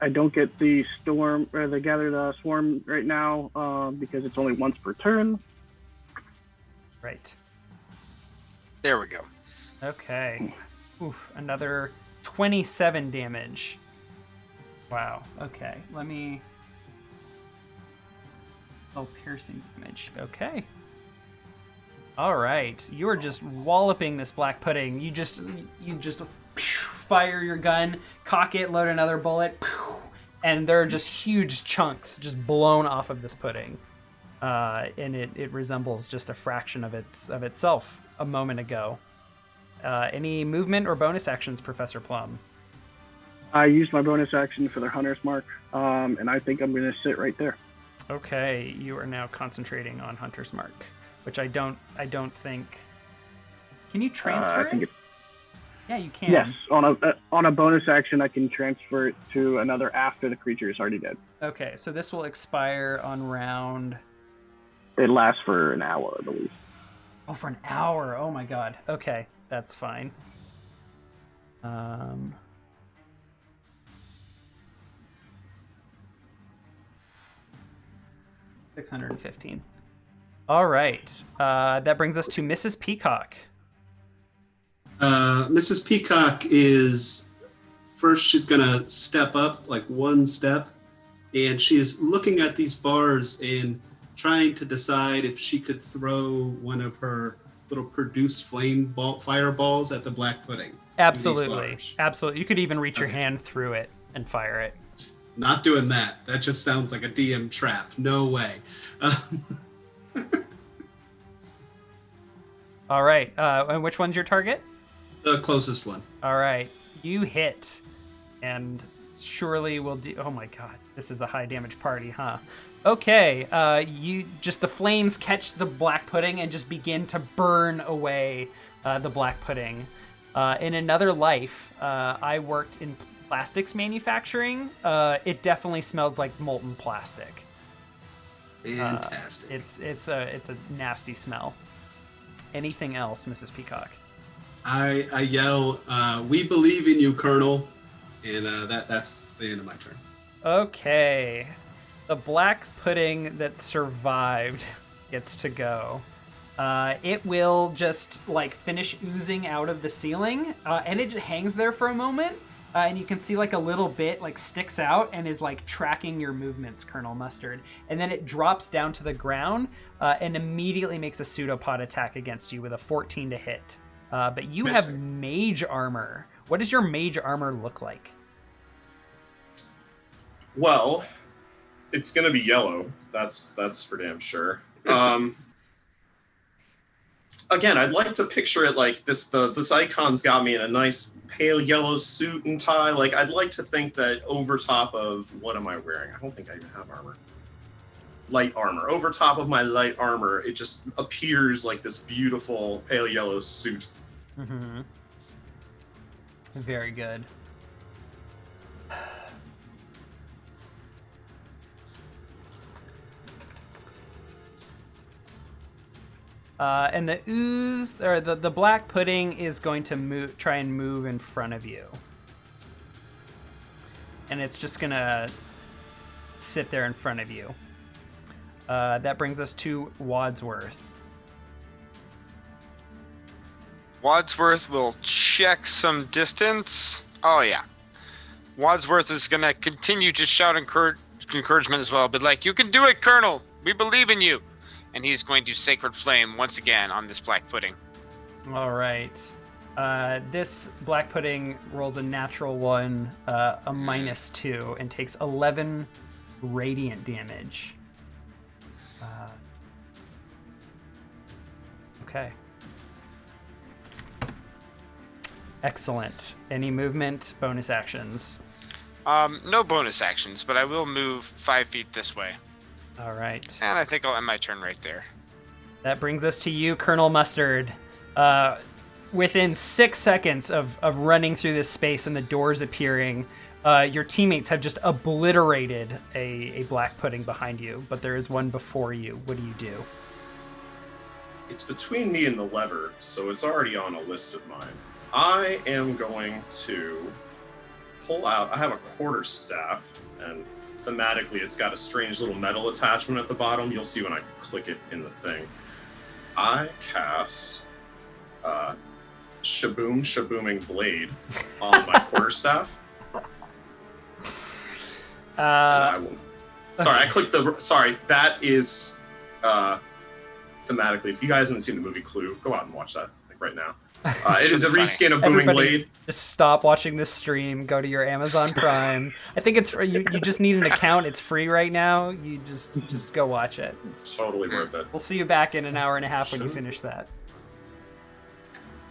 I don't get the storm or the gathered swarm right now because it's only once per turn. Right. There we go. Okay. Oof, another 27 damage. Wow. Okay. Let me. Oh, piercing damage. Okay. All right. You are just walloping this black pudding. You just fire your gun, cock it, load another bullet, and there are just huge chunks just blown off of this pudding. And it resembles just a fraction of itself a moment ago. Any movement or bonus actions, Professor Plum? I used my bonus action for their Hunter's Mark, and I think I'm going to sit right there. Okay, you are now concentrating on Hunter's Mark, which I don't think. Can you transfer it? Yeah, you can. Yes, on a bonus action, I can transfer it to another after the creature is already dead. Okay, so this will expire on round. It lasts for an hour, I believe. Oh, for an hour! Oh my god. Okay, that's fine. 615. All right. That brings us to Mrs. Peacock. Mrs. Peacock is first. She's gonna step up like one step and she's looking at these bars and trying to decide if she could throw one of her little produce fireballs at the black pudding. Absolutely. Absolutely. You could even reach your Okay. hand through it and fire it. Not doing that. That just sounds like a DM trap. No way. All right. And which one's your target? The closest one. All right. You hit, and surely will do. Oh my god, this is a high damage party, huh? Okay. The flames catch the black pudding and just begin to burn away the black pudding. In another life, I worked in plastics manufacturing. It definitely smells like molten plastic. Fantastic. It's a nasty smell. Anything else, Mrs. Peacock? I yell, "We believe in you, Colonel," and that's the end of my turn. Okay. The black pudding that survived gets to go. It will just finish oozing out of the ceiling, and it just hangs there for a moment, and you can see a little bit sticks out and is tracking your movements, Colonel Mustard. And then it drops down to the ground and immediately makes a pseudopod attack against you with a 14 to hit. But you have Mage Armor. What does your Mage Armor look like? Well, it's gonna be yellow. That's for damn sure. Again, I'd like to picture it like this. This icon's got me in a nice pale yellow suit and tie. I'd like to think that over top of what am I wearing? I don't think I even have armor. Light armor. Over top of my light armor, it just appears like this beautiful pale yellow suit. Mm-hmm. Very good. And the ooze, or the black pudding, is going to try and move in front of you. And it's just gonna sit there in front of you. That brings us to Wadsworth. Wadsworth will check some distance. Oh, yeah. Wadsworth is going to continue to shout encouragement as well. But you can do it, Colonel. We believe in you. And he's going to Sacred Flame once again on this black pudding. All right. This black pudding rolls a natural 1, a -2, and takes 11 radiant damage. Okay. Excellent. Any movement, bonus actions? No bonus actions, but I will move 5 feet this way. All right. And I think I'll end my turn right there. That brings us to you, Colonel Mustard. Within 6 seconds of running through this space and the doors appearing, your teammates have just obliterated a black pudding behind you, but there is one before you. What do you do? It's between me and the lever, so it's already on a list of mine. I am going to pull out, I have a quarterstaff, and thematically it's got a strange little metal attachment at the bottom. You'll see when I click it in the thing. I cast Shabooming Blade on my quarterstaff. And I will, sorry, I clicked that is thematically, if you guys haven't seen the movie Clue, go out and watch that right now. It is a reskin of Booming Blade. Just stop watching this stream. Go to your Amazon Prime. I think it's free. You just need an account. It's free right now. You just go watch it. Totally worth it. We'll see you back in an hour and a half when you finish that.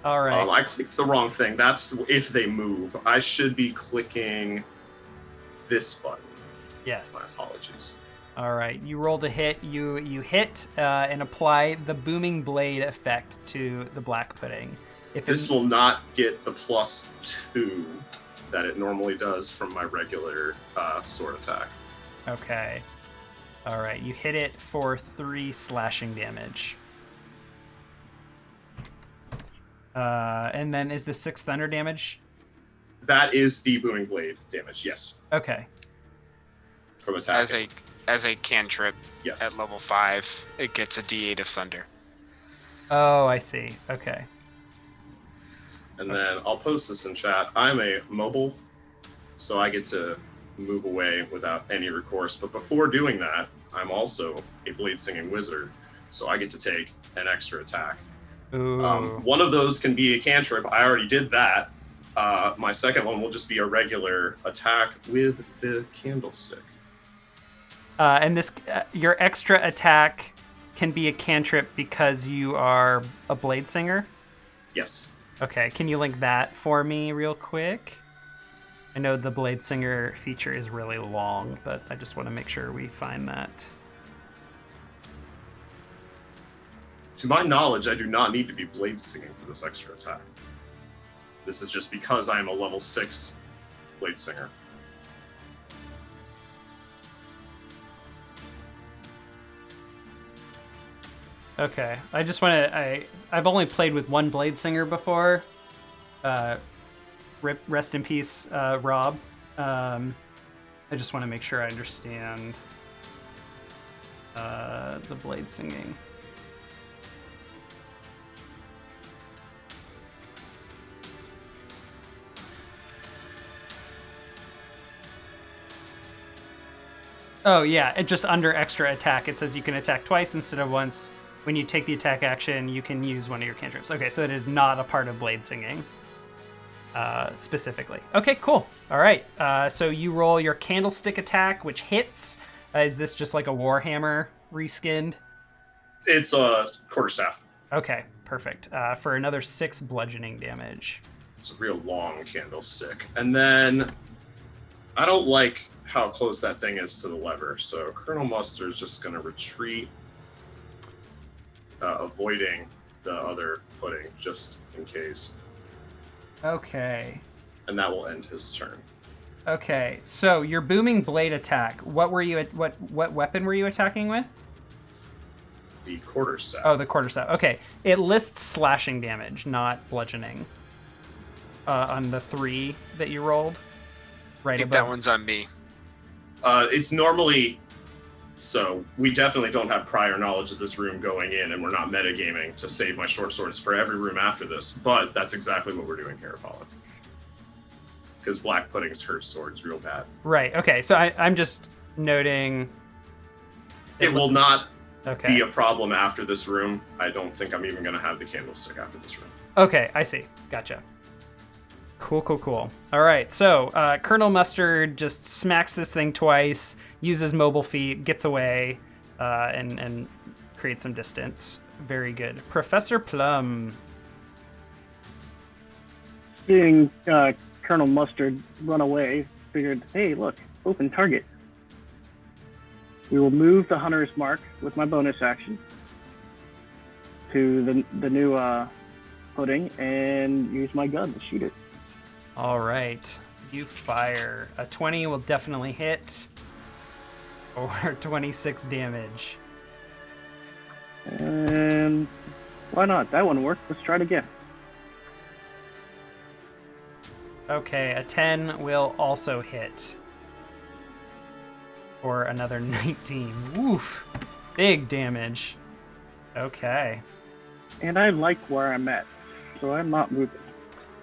All right. I clicked the wrong thing. That's if they move. I should be clicking this button. Yes. My apologies. All right. You rolled a hit. You hit and apply the Booming Blade effect to the black pudding. If this will not get the +2 that it normally does from my regular sword attack. Okay. All right. You hit it for 3 slashing damage. And then is the 6 thunder damage? That is the Booming Blade damage, yes. Okay. From attacking. As a cantrip, yes. At level 5, it gets a D8 of thunder. Oh, I see. Okay. And then I'll post this in chat. I'm a mobile, so I get to move away without any recourse. But before doing that, I'm also a blade singing wizard, so I get to take an extra attack. Ooh. One of those can be a cantrip. I already did that. My second one will just be a regular attack with the candlestick. And this, your extra attack can be a cantrip because you are a blade singer? Yes. Okay, can you link that for me real quick? I know the blade singer feature is really long, but I just want to make sure we find that. To my knowledge, I do not need to be blade singing for this extra attack. This is just because I am a level 6 blade singer. Okay, I just want to. I've only played with one blade singer before. Rest in peace, Rob. I just want to make sure I understand the blade singing. Oh yeah, it just under extra attack, it says you can attack twice instead of once. When you take the attack action, you can use one of your cantrips. Okay, so it is not a part of blade singing specifically. Okay, cool. All right, so you roll your candlestick attack, which hits. Is this just like a warhammer reskinned? It's a quarterstaff. Okay, perfect. For another 6 bludgeoning damage. It's a real long candlestick. And then I don't like how close that thing is to the lever, so Colonel Mustard's just going to retreat, avoiding the other pudding, just in case. Okay. And that will end his turn. Okay, so your booming blade attack. What were you? What weapon were you attacking with? The quarterstaff. Oh, the quarterstaff. Okay, it lists slashing damage, not bludgeoning. On the 3 that you rolled, right I think above. that one's on me. It's normally, so we definitely don't have prior knowledge of this room going in, and we're not metagaming to save my short swords for every room after this, but that's exactly what we're doing here, Apollo. Because black puddings hurt swords real bad. Right, okay, so I'm just noting... It will not Okay. be a problem after this room. I don't think I'm even going to have the candlestick after this room. Okay, I see. Gotcha. Cool. All right, so Colonel Mustard just smacks this thing twice, uses mobile feet, gets away, and creates some distance. Very good. Professor Plum. Seeing Colonel Mustard run away, figured, hey, look, open target. We will move the Hunter's Mark with my bonus action to the new pudding and use my gun to shoot it. All right, you fire. A 20 will definitely hit, or 26 damage. And why not? That one worked. Let's try it again. Okay, a 10 will also hit, or another 19. Woof, big damage. Okay. And I like where I'm at, so I'm not moving.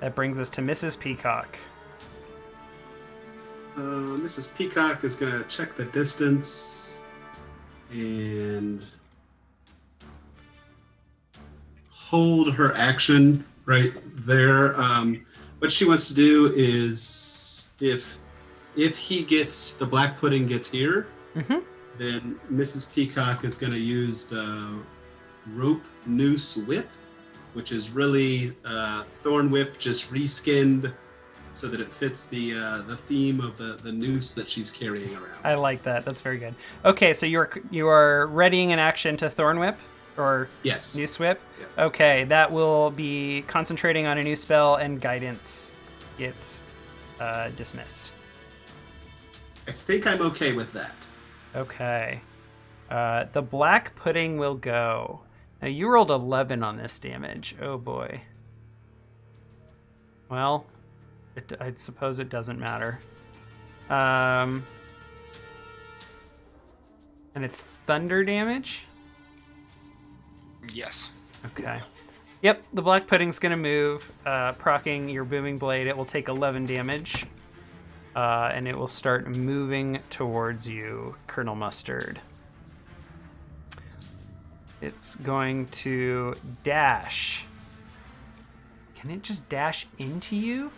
That brings us to Mrs. Peacock. Mrs. Peacock is going to check the distance and hold her action right there. What she wants to do is if he gets, the black pudding gets here, then Mrs. Peacock is going to use the rope noose whip, which is really Thorn Whip just reskinned so that it fits the theme of the noose that she's carrying around. I like that. That's very good. Okay, so you are readying an action to Thorn Whip or Yes. Noose Whip. Yeah. Okay, that will be concentrating on a new spell, and guidance gets dismissed. I think I'm okay with that. Okay, the black pudding will go. Now you rolled 11 on this damage. Oh boy. Well, I suppose it doesn't matter. And it's thunder damage? Yes. Okay. Yep, the black pudding's gonna move, proccing your booming blade. It will take 11 damage. and it will start moving towards you, Colonel Mustard. It's going to dash. Can it just dash into you?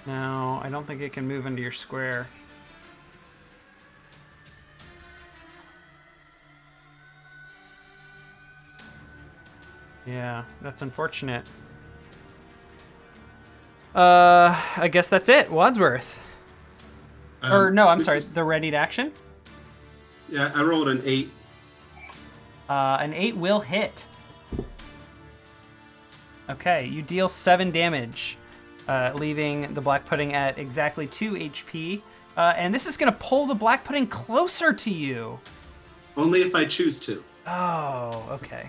No, I don't think it can move into your square. Yeah, that's unfortunate. I guess that's it. Wadsworth. Or no, I'm sorry. The readied action. Yeah, I rolled an 8. An 8 will hit. Okay, you deal 7 damage, leaving the black pudding at exactly 2 HP. And this is going to pull the black pudding closer to you. Only if I choose to. Oh, okay.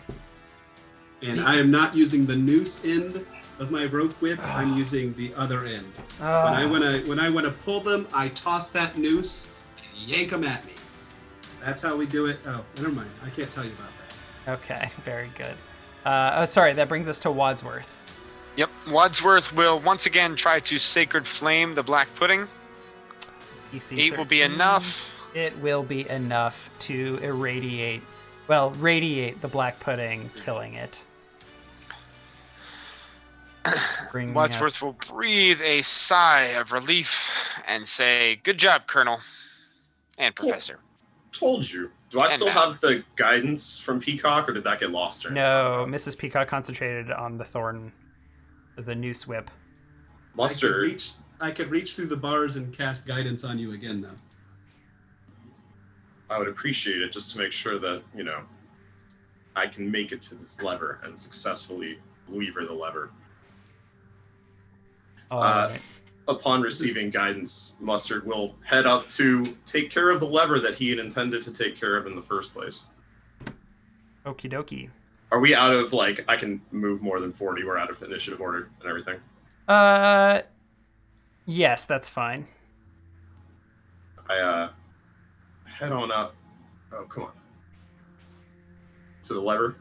And I am not using the noose end of my rope whip. I'm using the other end. When I want to pull them, I toss that noose and yank them at me. That's how we do it. Oh, never mind. I can't tell you about that. Okay, very good. Sorry, that brings us to Wadsworth. Yep, Wadsworth will once again try to Sacred Flame the black pudding. DC 8 will be 13. enough. It will be enough to radiate the black pudding, killing it. Wadsworth will breathe a sigh of relief and say, "Good job, Colonel and Professor." Told you. Do I And still now. have the guidance from Peacock, or did that get lost? During No, Mrs. Peacock concentrated on the noose whip. Mustard. I could reach through the bars and cast guidance on you again, though. I would appreciate it just to make sure that, I can make it to this lever and successfully lever the lever. Alright. Upon receiving guidance, Mustard will head up to take care of the lever that he had intended to take care of in the first place. Okie dokie. Are we out of, I can move more than 40, we're out of initiative order and everything? Yes, that's fine. I, head on up. Oh, come on. To the lever.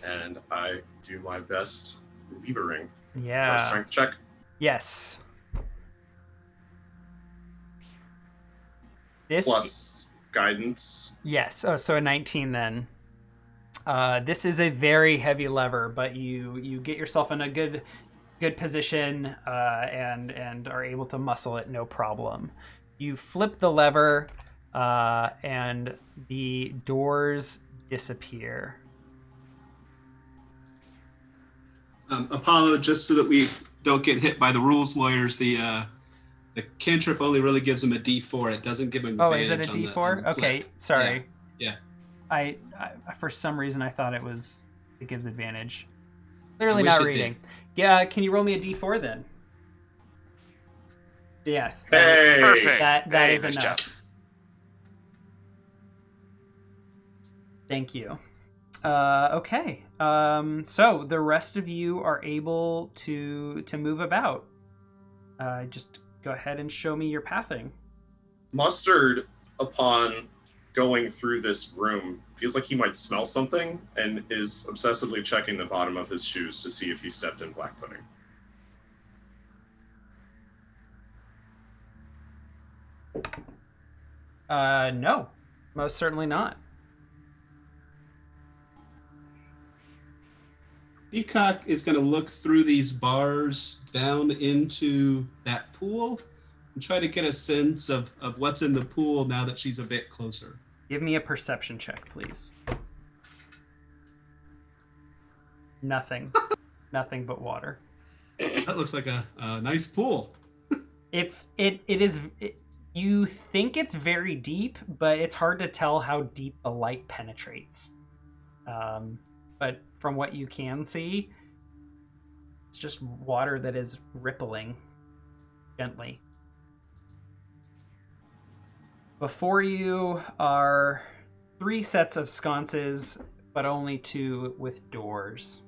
And I do my best levering. Yeah. Is that a strength check? Yes. This Plus guidance. Yes. Oh, so a 19 then. This is a very heavy lever, but you get yourself in a good position and are able to muscle it no problem. You flip the lever and the doors disappear. Apollo, just so that we don't get hit by the rules lawyers, the cantrip only really gives him a D4. It doesn't give him. Oh, is it a advantage D4? on the Okay, flip. sorry. Yeah. I for some reason I thought it gives advantage. Clearly wish not it reading. did. Yeah, can you roll me a D4 then? Yes. Hey! Perfect. That Hey, is nice enough. job. Thank you. Okay. So the rest of you are able to move about. Just go ahead and show me your pathing. Mustard, upon going through this room, feels like he might smell something and is obsessively checking the bottom of his shoes to see if he stepped in black pudding. No, most certainly not. Peacock is going to look through these bars down into that pool and try to get a sense of what's in the pool now that she's a bit closer. Give me a perception check, please. Nothing. Nothing but water. That looks like a nice pool. You think it's very deep, but it's hard to tell how deep the light penetrates. But from what you can see, it's just water that is rippling gently. Before you are 3 sets of sconces, but only 2 with doors.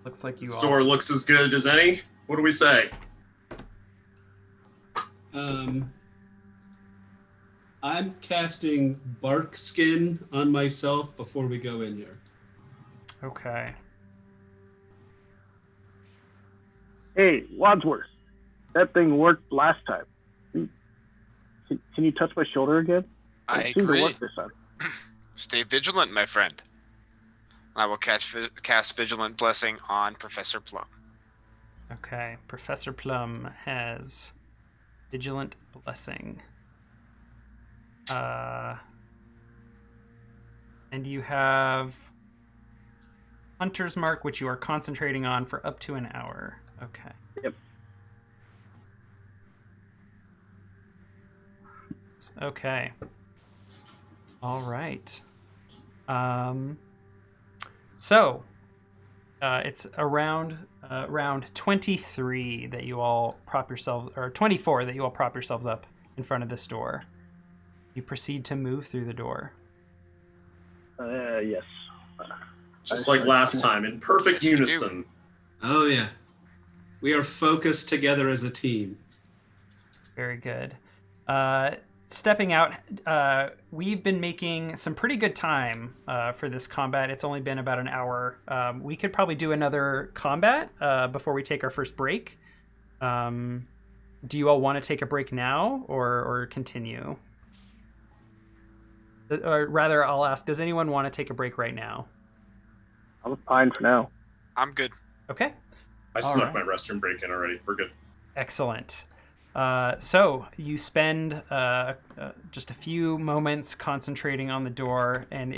Looks like you This all... door looks as good as any. What do we say? I'm casting bark skin on myself before we go in here. Okay. Hey, Wadsworth, that thing worked last time. Can you touch my shoulder again? I It seemed to agree. work this time. Stay vigilant, my friend. I will cast Vigilant Blessing on Professor Plum. Okay. Professor Plum has Vigilant Blessing. And you have Hunter's Mark, which you are concentrating on for up to an hour. Okay. Yep. Okay. All right. So it's around round 23 that you all prop yourselves, or 24 that you all prop yourselves up in front of this door. You proceed to move through the door. Yes. Just like last time, in perfect Yes, you do. unison. Oh, yeah. We are focused together as a team. Very good. Stepping out, we've been making some pretty good time for this combat. It's only been about an hour. We could probably do another combat before we take our first break. Do you all want to take a break now or continue? Or rather, I'll ask, does anyone want to take a break right now? I'm fine for now. I'm good. Okay. I All snuck right. my restroom break in already. We're good. Excellent. So you spend just a few moments concentrating on the door, and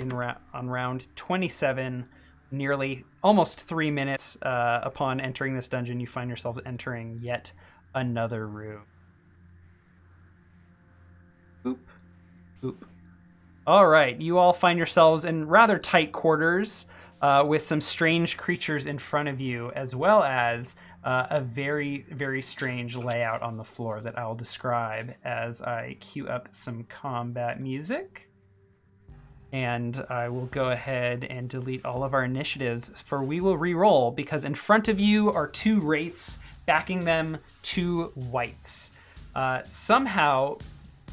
on round 27, nearly almost 3 minutes upon entering this dungeon, you find yourselves entering yet another room. Boop, boop. All right, you all find yourselves in rather tight quarters with some strange creatures in front of you, as well as a very, very strange layout on the floor that I'll describe as I cue up some combat music. And I will go ahead and delete all of our initiatives, for we will re-roll, because in front of you are 2 wraiths, backing them 2 whites. Somehow,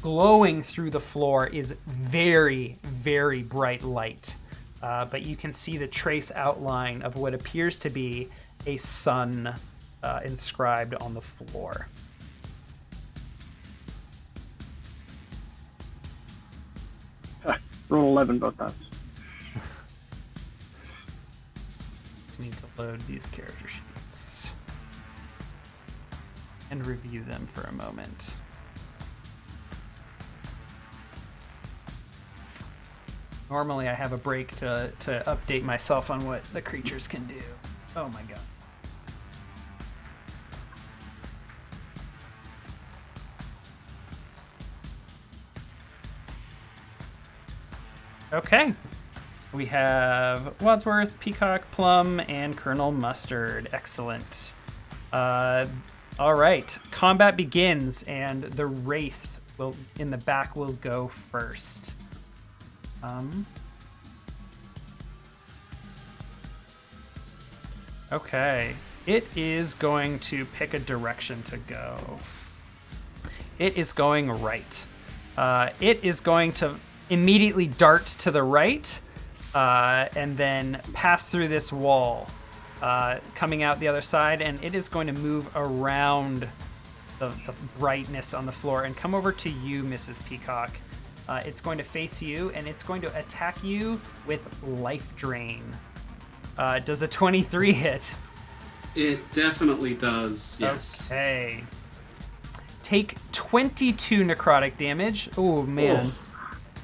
glowing through the floor is very, very bright light. But you can see the trace outline of what appears to be a sun inscribed on the floor. Roll 11 both times. Just need to load these character sheets and review them for a moment. Normally I have a break to update myself on what the creatures can do. Oh my god. Okay. We have Wadsworth, Peacock, Plum, and Colonel Mustard. Excellent. All right. Combat begins, and the Wraith in the back will go first. Okay. It is going to pick a direction to go. It is going right. It is going to immediately dart to the right and then pass through this wall, coming out the other side, and it is going to move around the brightness on the floor and come over to you, Mrs. Peacock. It's going to face you, and it's going to attack you with Life Drain. Does a 23 hit? It definitely does, yes. Okay. Take 22 necrotic damage. Oh, man. Oh.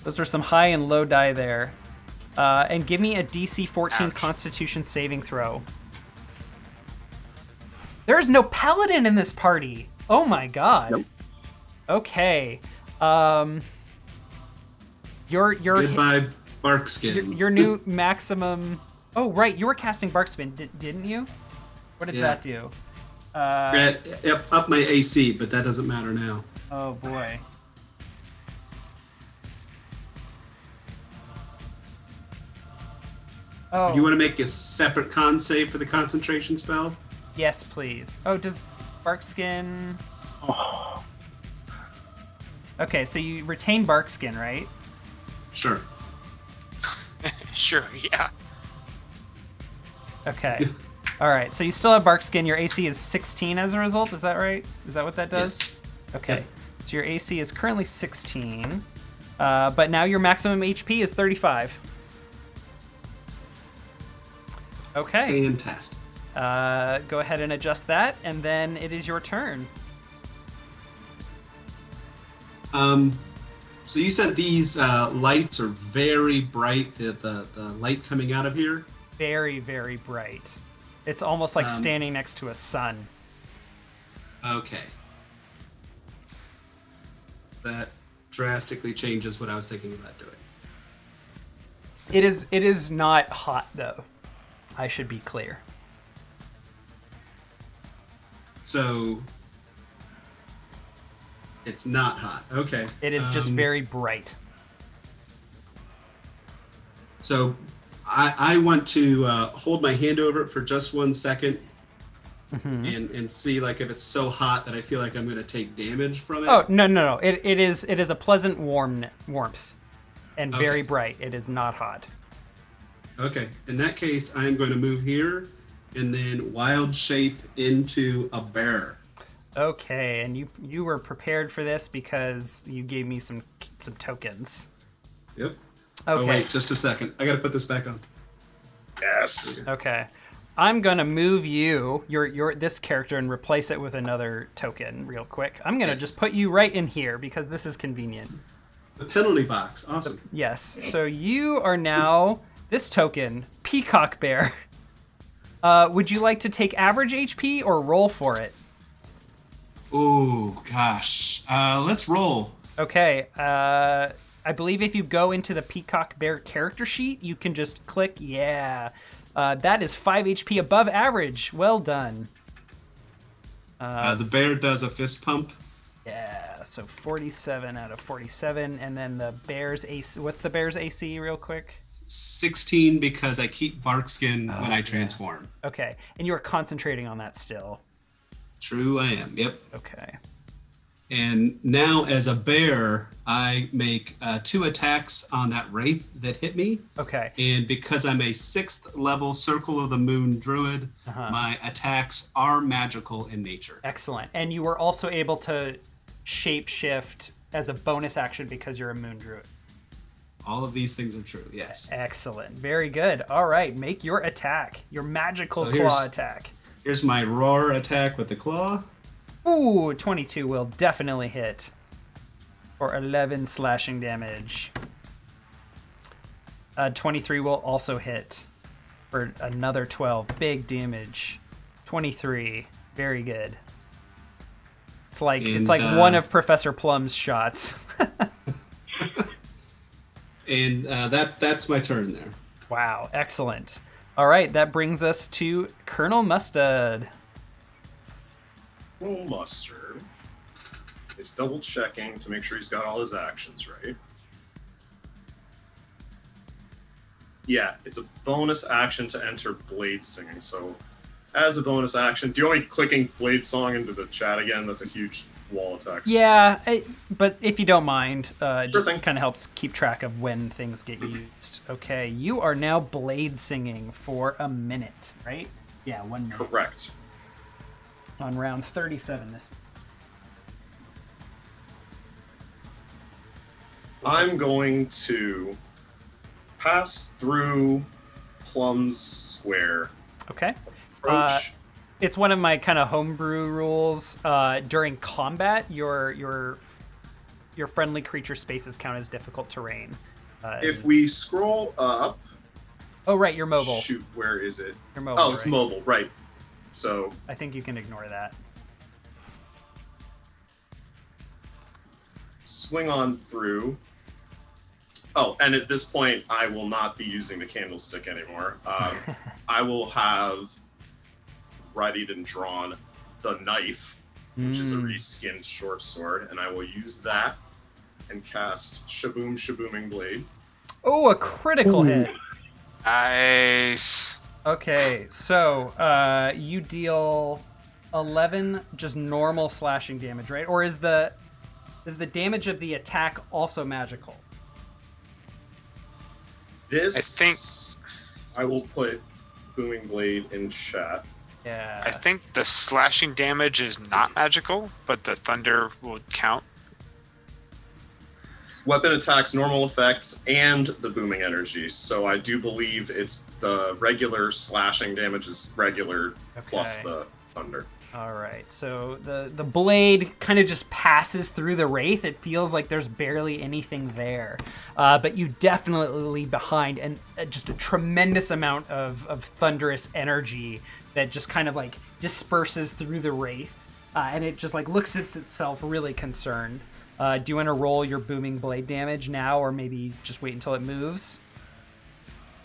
Those are some high and low die there. And give me a DC 14 Ouch. Constitution saving throw. There's no paladin in this party. Oh my god. Nope. Okay. Your Goodbye, Barkskin. your new maximum. Oh right, you were casting Barkspin, didn't you? What did Yeah. that do? Up my AC, but that doesn't matter now. Oh boy. Oh. Do you want to make a separate con save for the concentration spell? Yes, please. Oh, does Barkskin... Oh, Okay, so you retain Barkskin, right? Sure. Sure, yeah. Okay. All right. So you still have bark skin. Your AC is 16 as a result. Is that right? Is that what that does? Yes. Okay. Yep. So your AC is currently 16, but now your maximum HP is 35. Okay. Fantastic. Go ahead and adjust that, and then it is your turn. So you said these lights are very bright. The light coming out of here. Very, very bright. It's almost like standing next to a sun. Okay. That drastically changes what I was thinking about doing. It is not hot though. I should be clear. So it's not hot. Okay. It is just very bright. So I want to hold my hand over it for just 1 second and see like if it's so hot that I feel like I'm going to take damage from it. Oh, no. It is a pleasant warmth and very bright. It is not hot. Okay. In that case, I'm going to move here and then wild shape into a bear. Okay, and you were prepared for this because you gave me some tokens. Yep. Okay. Oh, wait, just a second. I got to put this back on. Yes. Okay. I'm gonna move you, your this character, and replace it with another token real quick. I'm gonna just put you right in here because this is convenient. The penalty box. Awesome. Yes. So you are now this token, Peacock Bear. Would you like to take average HP or roll for it? Oh gosh. Let's roll. Okay. I believe if you go into the Peacock Bear character sheet, you can just click, yeah. That is 5 HP above average. Well done. The bear does a fist pump. Yeah, so 47 out of 47. And then the bear's AC, what's the bear's AC real quick? 16 because I keep bark skin when I transform. Okay, and you are concentrating on that still. True, I am. Yep. Okay. And now, as a bear, I make 2 attacks on that wraith that hit me. Okay. And because I'm a 6th level Circle of the Moon druid, my attacks are magical in nature. Excellent. And you were also able to shapeshift as a bonus action because you're a moon druid. All of these things are true, yes. Excellent. Very good. All right, make your attack, your magical So claw attack. Here's my roar attack with the claw. Ooh, 22 will definitely hit for 11 slashing damage. 23 will also hit for another 12. Big damage. 23. Very good. It's like one of Professor Plum's shots. And that's my turn there. Wow, excellent. All right, that brings us to Colonel Mustad. Colonel Mustard is double checking to make sure he's got all his actions right. Yeah, it's a bonus action to enter Blade Singing. So, as a bonus action, do you want me clicking Blade Song into the chat again? That's a huge wall of text. Yeah, but if you don't mind, just thing. kind of helps keep track of when things get used. Okay, you are now Blade Singing for a minute, right? Yeah, 1 minute. Correct. On round 37 this week. I'm going to pass through Plum's square. Okay. Approach. It's one of my kind of homebrew rules. During combat, your friendly creature spaces count as difficult terrain. If we scroll up... Oh, right, you're mobile. Shoot, where is it? You're mobile, Oh, it's right? mobile, right. So... I think you can ignore that. Swing on through. Oh, and at this point, I will not be using the candlestick anymore. I will have readied and drawn the knife, which is a reskinned short sword, and I will use that and cast Shaboom Shabooming Blade. Oh, a critical hit. Nice. Okay, so you deal 11 just normal slashing damage, right? Or is the damage of the attack also magical? This, I think- I will put Booming Blade in chat. Yeah. I think the slashing damage is not magical, but the thunder will count. Weapon attacks, normal effects, and the booming energy. So I do believe it's the regular slashing damage is regular plus the thunder. All right, so the blade kind of just passes through the wraith. It feels like there's barely anything there, but you definitely leave behind and just a tremendous amount of thunderous energy that just kind of like disperses through the wraith, and it just like looks at itself really concerned. Do you want to roll your booming blade damage now, or maybe just wait until it moves?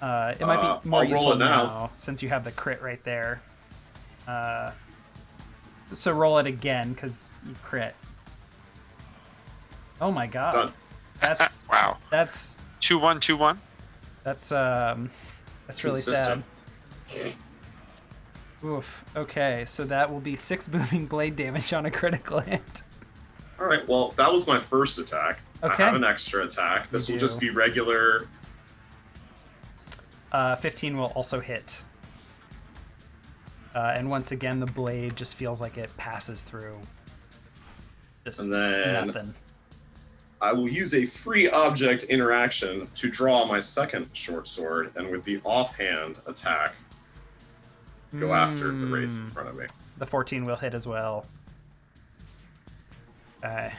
It might be more I'll roll useful it now since you have the crit right there. So roll it again because you crit. Oh my god, Done. that's Wow. That's 2-1-2-1. That's really sad. Oof. Okay, so that will be 6 booming blade damage on a critical hit. All right. Well, that was my first attack. Okay. I have an extra attack. This will just be regular. 15 will also hit. And once again, the blade just feels like it passes through. Just And then nothing. I will use a free object interaction to draw my second short sword, and with the offhand attack, go after the wraith in front of me. The 14 will hit as well. All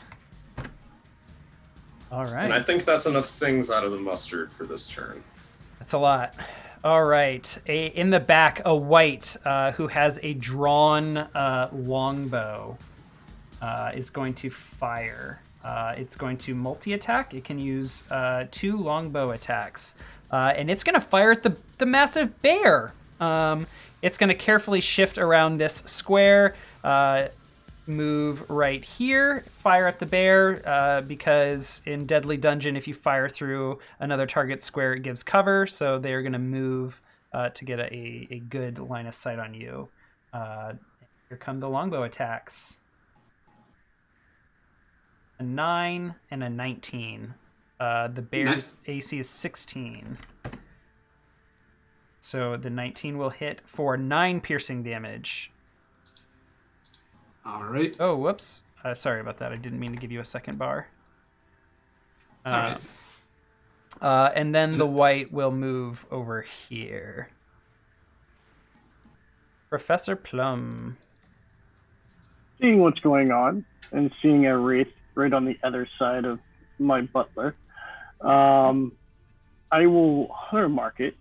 right. And I think that's enough things out of the mustard for this turn. That's a lot. All right. In the back, a white who has a drawn longbow is going to fire. It's going to multi-attack. It can use 2 longbow attacks. And it's going to fire at the massive bear. It's going to carefully shift around this square, move right here, fire at the bear, because in Deadly Dungeon, if you fire through another target square, it gives cover, so they're going to move to get a good line of sight on you. Here come the longbow attacks. A 9 and a 19. The bear's AC is 16. So the 19 will hit for 9 piercing damage. All right. Oh, whoops. Sorry about that. I didn't mean to give you a second bar. All right. And then the white will move over here. Professor Plum. Seeing what's going on and seeing a wraith right on the other side of my butler, I will hunter mark it.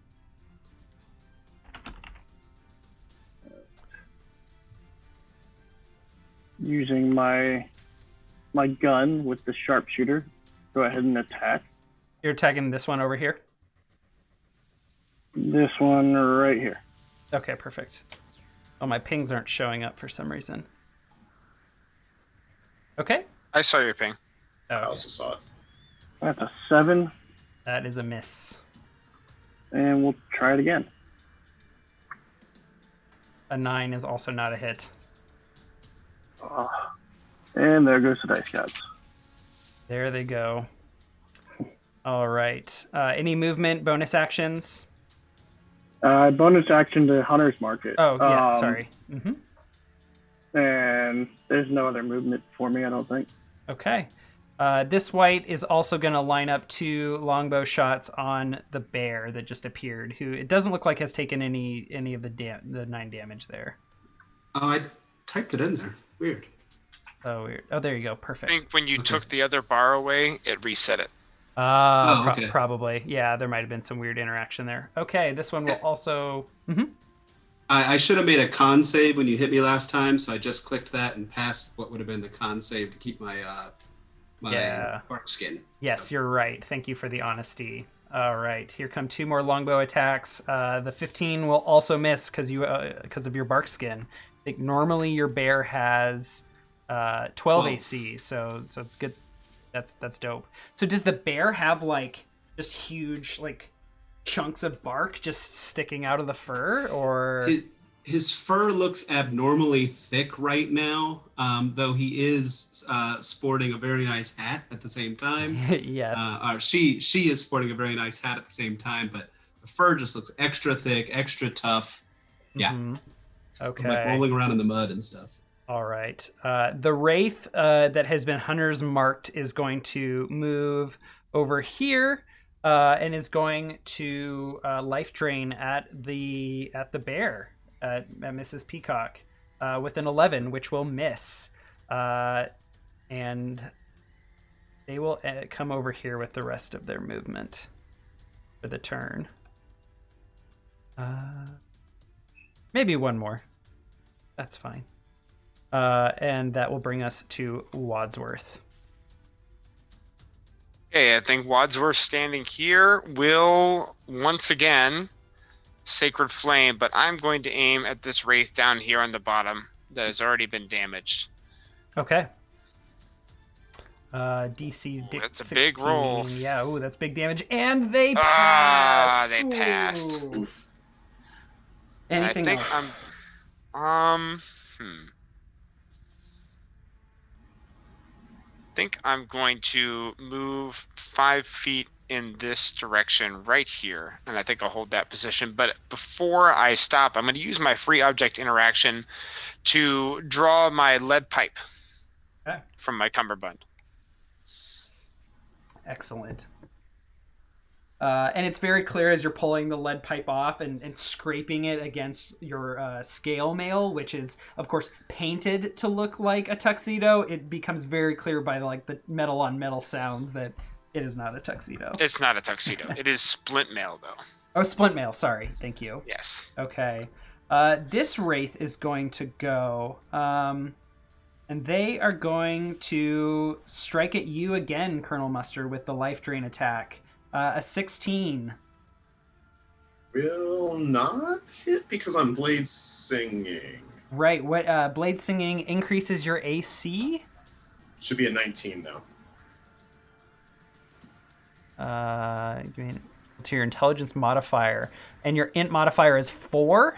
Using my gun with the sharpshooter, go ahead and attack. You're attacking this one over here? This one right here. Okay, perfect. Oh, my pings aren't showing up for some reason. Okay. I saw your ping. Oh, I okay. also saw it. That's a 7, That is a miss. and we'll try it again. A 9 is also not a hit. And there goes the dice gods. There they go. All right. Any movement, bonus actions? Bonus action to hunter's market. Oh, yeah, sorry. And there's no other movement for me, I don't think. Okay. This white is also going to line up 2 longbow shots on the bear that just appeared, who it doesn't look like has taken any of the 9 damage there. Oh, I typed it in there. Weird. Oh, weird. Oh, there you go. I Perfect. think when you took the other bar away, it reset it. Okay. Probably. Yeah, there might have been some weird interaction there. Okay, this one will also... I should have made a con save when you hit me last time, so I just clicked that and passed what would have been the con save to keep my bark skin. Yes, you're right. Thank you for the honesty. All right, here come 2 more longbow attacks. The 15 will also miss because of your bark skin. I think normally your bear has 12 AC, so it's good. That's dope. So does the bear have like just huge like chunks of bark just sticking out of the fur, or his fur looks abnormally thick right now, though he is sporting a very nice hat at the same time. yes? Or she is sporting a very nice hat at the same time, but The fur just looks extra thick, extra tough. Yeah. Mhm. Okay. I'm like rolling around in the mud and stuff. All right. The wraith that has been hunters marked is going to move over here and is going to life drain at the bear at Mrs. Peacock with an 11, which will miss, and they will come over here with the rest of their movement for the turn. Maybe one more. That's fine. And that will bring us to Wadsworth. Okay, I think Wadsworth standing here will once again Sacred Flame, but I'm going to aim at this wraith down here on the bottom that has already been damaged. Okay. DC Ooh, that's a 16. big roll. Yeah, ooh, that's big damage. And they pass. They passed. Ooh. Oof. Anything I think else? I think I'm going to move 5 feet in this direction right here, and I think I'll hold that position. But before I stop, I'm going to use my free object interaction to draw my lead pipe from my cummerbund. Excellent. And it's very clear as you're pulling the lead pipe off and scraping it against your scale mail, which is, of course, painted to look like a tuxedo. It becomes very clear by like the metal on metal sounds that it is not a tuxedo. It's not a tuxedo. It is splint mail, though. Oh, splint mail. Sorry. Thank you. Yes. Okay. This wraith is going to go, and they are going to strike at you again, Colonel Mustard, with the life drain attack. A 16. Will not hit because I'm blade singing. Right. What blade singing increases your AC? Should be a 19 now. To your intelligence modifier, and your int modifier is 4.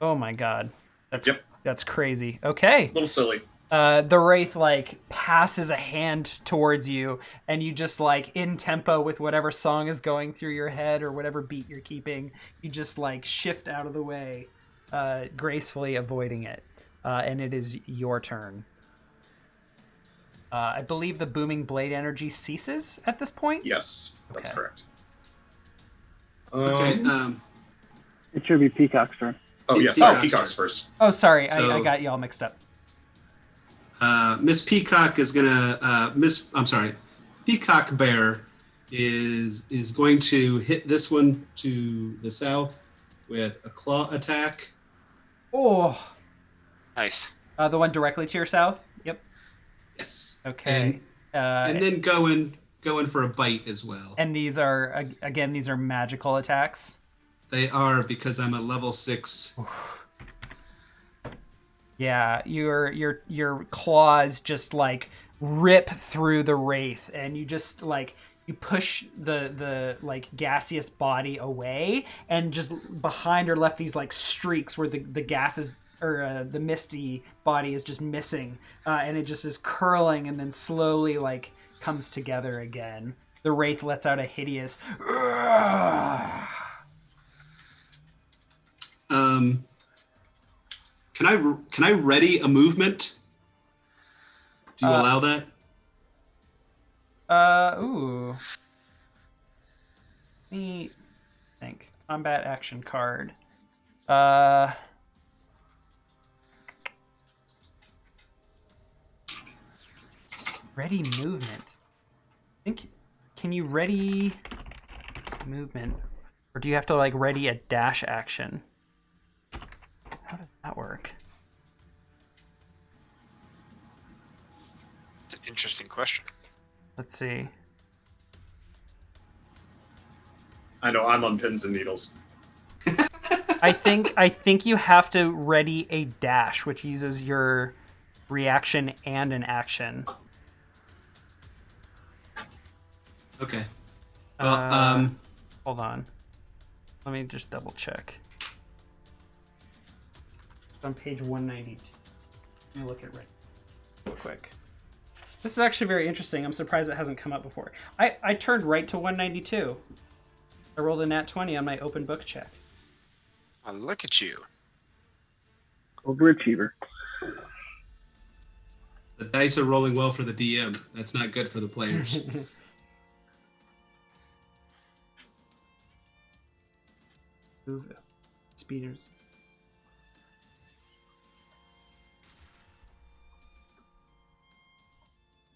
Oh my god, that's crazy. Okay. A little silly. The wraith like passes a hand towards you, and you just like in tempo with whatever song is going through your head or whatever beat you're keeping, you just like shift out of the way, gracefully avoiding it, and it is your turn. I believe the booming blade energy ceases at this point. Yes, that's Okay. correct. Okay. It should be Peacock's turn. Oh yes, Peacock's Peacock's turn. first. Oh, sorry, So- I got you all mixed up. Miss Peacock is gonna Peacock Bear is going to hit this one to the south with a claw attack. Oh, Nice. the one directly to your south. Yep. Yes. Okay. And then going for a bite as well. And these are again, these are magical attacks. They are because I'm a level 6. Yeah, your claws just like rip through the wraith, and you just like you push the like gaseous body away, and just behind are left these like streaks where the gases or the misty body is just missing, and it just is curling and then slowly like comes together again. The wraith lets out a hideous. Can I ready a movement? Do you allow that? Ooh. Let me think. Combat action card. Ready movement. Can you ready movement? Or do you have to like ready a dash action? How does that work? It's an interesting question. Let's see. I know I'm on pins and needles. I think you have to ready a dash, which uses your reaction and an action. Okay. Well, Hold on. Let me just double check. It's on page 192. Let me look at it real quick. This is actually very interesting. I'm surprised it hasn't come up before. I turned right to 192. I rolled a nat 20 on my open book check. Oh, look at you. Overachiever. The dice are rolling well for the DM. That's not good for the players. Move speeders.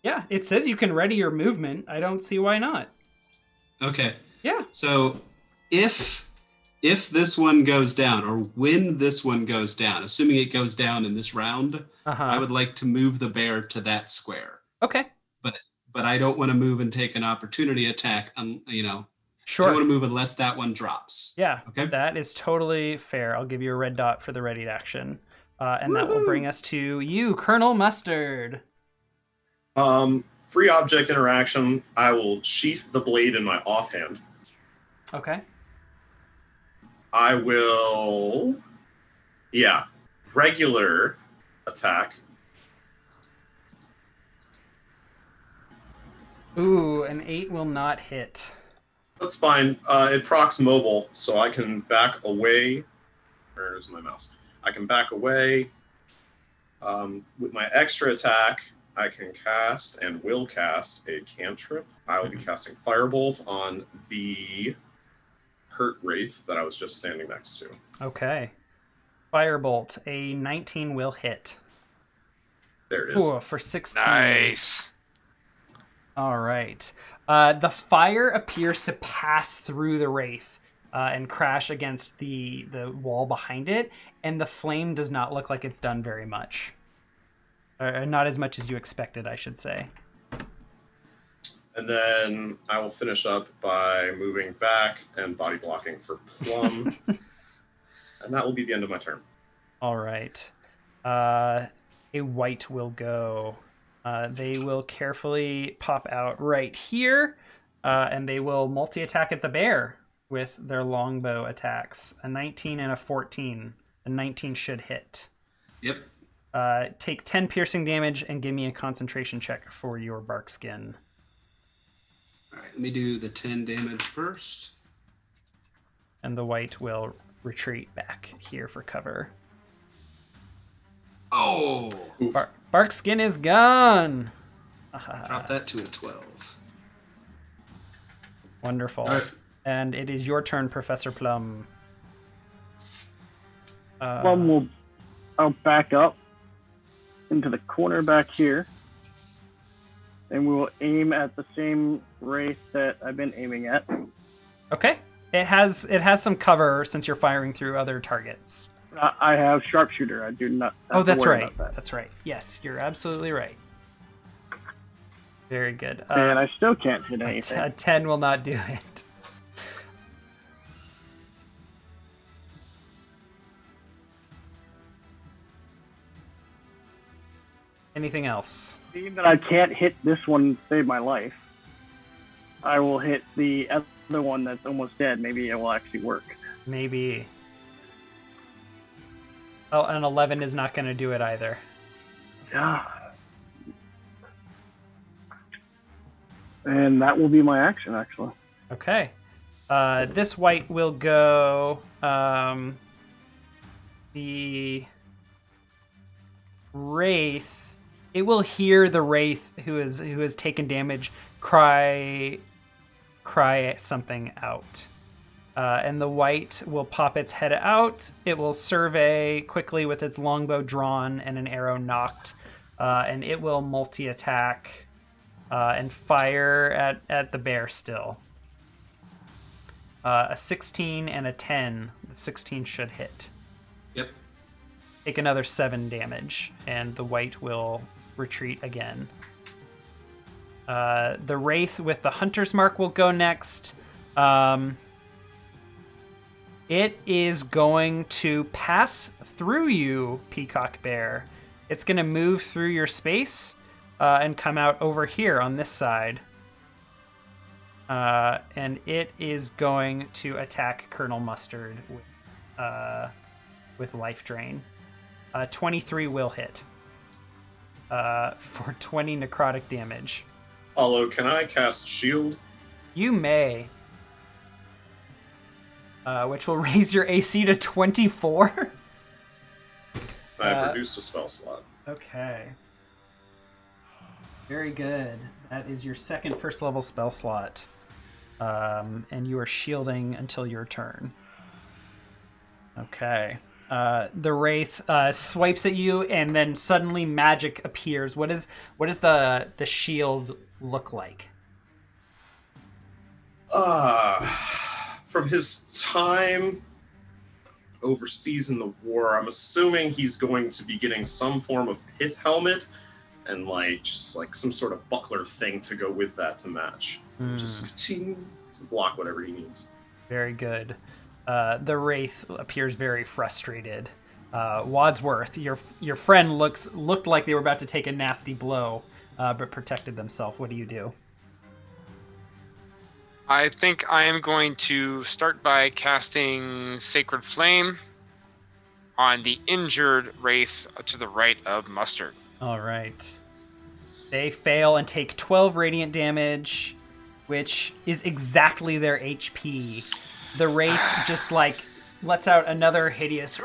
Yeah, it says you can ready your movement. I don't see why not. Okay. Yeah. So if this one goes down, or when this one goes down, assuming it goes down in this round, I would like to move the bear to that square. Okay. But I don't want to move and take an opportunity attack. Sure. I don't want to move unless that one drops. Yeah. Okay. That is totally fair. I'll give you a red dot for the ready action. And that will bring us to you, Colonel Mustard. Free object interaction. I will sheath the blade in my offhand. Okay. I will, regular attack. Ooh, an 8 will not hit. That's fine. It procs mobile, so I can back away. Where's my mouse? I can back away. With my extra attack, I can cast and will cast a cantrip. I will be casting Firebolt on the hurt wraith that I was just standing next to. Okay. Firebolt, a 19 will hit. There it is. Ooh, for 16. Nice. All right. The fire appears to pass through the wraith and crash against the wall behind it, and the flame does not look like it's done very much. Not as much as you expected, I should say. And then I will finish up by moving back and body blocking for Plum. And that will be the end of my turn. All right. A white will go. They will carefully pop out right here, and they will multi-attack at the bear with their longbow attacks. A 19 and a 14. A 19 should hit. Yep. Take 10 piercing damage and give me a concentration check for your bark skin. All right, let me do the 10 damage first. And the white will retreat back here for cover. Oh! Bark skin is gone! Drop that to a 12. Wonderful. All right. And it is your turn, Professor Plum. Plum I'll back up into the corner back here, and we will aim at the same wraith that I've been aiming at. Okay. It has some cover since you're firing through other targets. I have sharpshooter. I do not. Have Oh, to that's worry right. about that. That's right. Yes, you're absolutely right. Very good. And I still can't hit anything. A 10 will not do it. Anything else? Being that I can't hit this one to save my life, I will hit the other one that's almost dead. Maybe it will actually work. Maybe. Oh, an 11 is not going to do it either. Yeah. And that will be my action, actually. Okay. This white will go. The wraith. It will hear the wraith who has taken damage cry something out. And the white will pop its head out. It will survey quickly with its longbow drawn and an arrow knocked. And it will multi-attack and fire at the bear still. A 16 and a 10. The 16 should hit. Yep. Take another 7 damage, and the white will retreat again. The wraith with the hunter's mark will go next. It is going to pass through you, Peacock Bear. It's going to move through your space and come out over here on this side. And it is going to attack Colonel Mustard with Life Drain. 23 will hit for 20 necrotic damage. Apollo, can I cast Shield? You may. which will raise your AC to 24. I produced a spell slot. Okay. Very good. That is your second first level spell slot. And you are shielding until your turn. Okay. The Wraith swipes at you, and then suddenly magic appears. What does the shield look like? From his time overseas in the war, I'm assuming he's going to be getting some form of pith helmet and just some sort of buckler thing to go with that to match. Just to block whatever he needs. Very good. The Wraith appears very frustrated. Wadsworth, your friend looked like they were about to take a nasty blow, but protected themselves. What do you do? I think I am going to start by casting Sacred Flame on the injured Wraith to the right of Mustard. All right. They fail and take 12 radiant damage, which is exactly their HP. The Wraith just lets out another hideous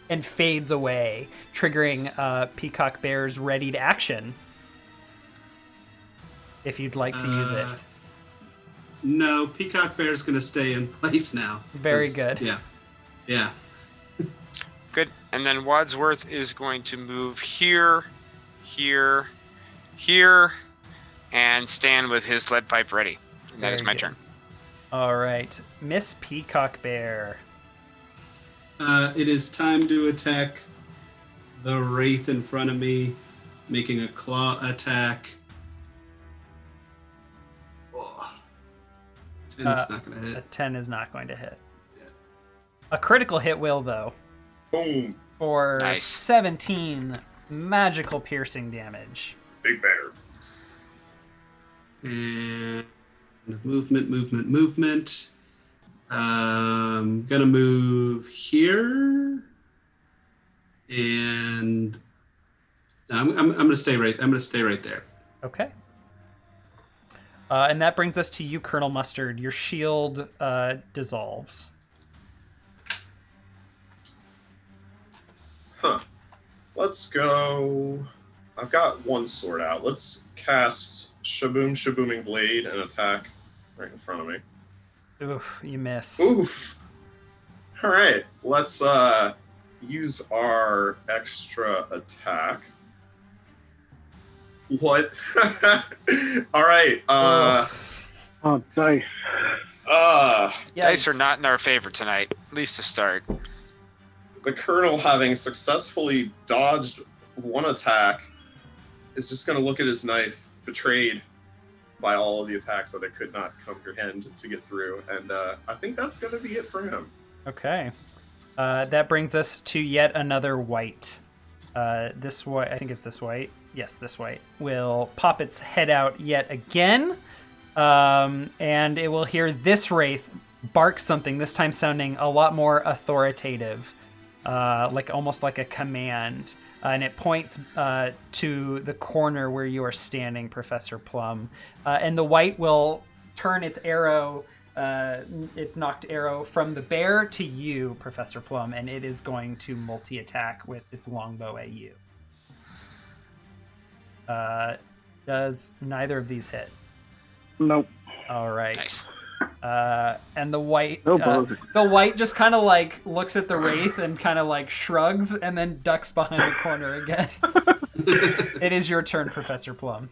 and fades away, triggering Peacock Bear's ready to action. If you'd like to use it. No, Peacock Bear's going to stay in place now. Very good. Yeah. Good. And then Wadsworth is going to move here, here, here, and stand with his lead pipe ready. And that is my turn. All right. Miss Peacock Bear. It is time to attack the Wraith in front of me, making a claw attack. 10 is not going to hit. A 10 is not going to hit. Yeah. A critical hit will, though. Boom. For nice. 17 magical piercing damage. Big bear. And movement. Gonna move here, and I'm gonna stay right. I'm gonna stay right there. Okay. And that brings us to you, Colonel Mustard. Your shield dissolves. Huh. Let's go. I've got one sword out. Let's cast Shabooming Blade and attack right in front of me. Oof, you miss. Oof. All right. Let's use our extra attack. What? All right. Oh, dice. Dice are not in our favor tonight, at least to start. The Colonel, having successfully dodged one attack, is just going to look at his knife, betrayed by all of the attacks that it could not comprehend to get through, and I think that's going to be it for him. Okay. That brings us to yet another white. This white, I think it's this white. Yes, this white will pop its head out yet again, and it will hear this Wraith bark something, this time sounding a lot more authoritative, almost like a command. And it points to the corner where you are standing, Professor Plum. And the white will turn its arrow, its knocked arrow, from the bear to you, Professor Plum, and it is going to multi-attack with its longbow at you. Does neither of these hit? Nope. All right. Nice. And the white, the white just kind of looks at the Wraith and kind of shrugs and then ducks behind a corner again. It is your turn, Professor Plum.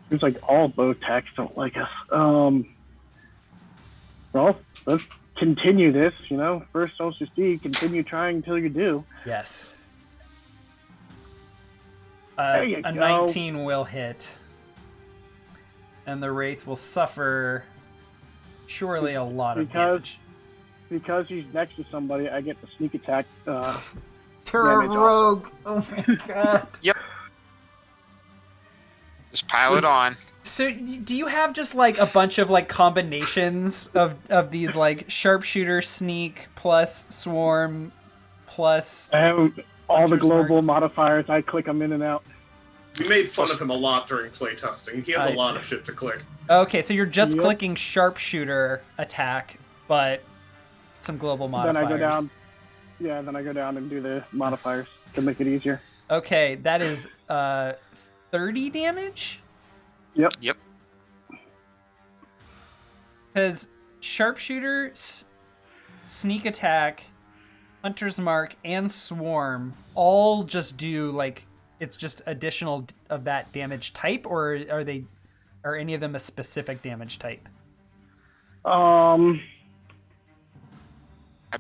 Seems like all bow attacks don't like us. Well, let's continue this. First don't succeed, continue trying until you do. Yes. There you a go. 19 will hit, and the Wraith will suffer. Surely a lot of damage. Because he's next to somebody, I get the sneak attack. You're a damage rogue. Oh my god. Yep. Just pile it on. So do you have just a bunch of combinations of these sharpshooter, sneak plus swarm plus? I have all the global Smart. modifiers. I click them in and out. We made fun of him a lot during playtesting. He has I a lot see. of shit to click. Okay, so you're just Yep. clicking sharpshooter attack but some global modifiers. Then I go down. Yeah, then I go down and do the modifiers to make it easier. Okay, that is 30 damage? Yep. Because Sharpshooter, Sneak Attack, Hunter's Mark, and Swarm all just do, like, it's just additional of that damage type, or are any of them a specific damage type? I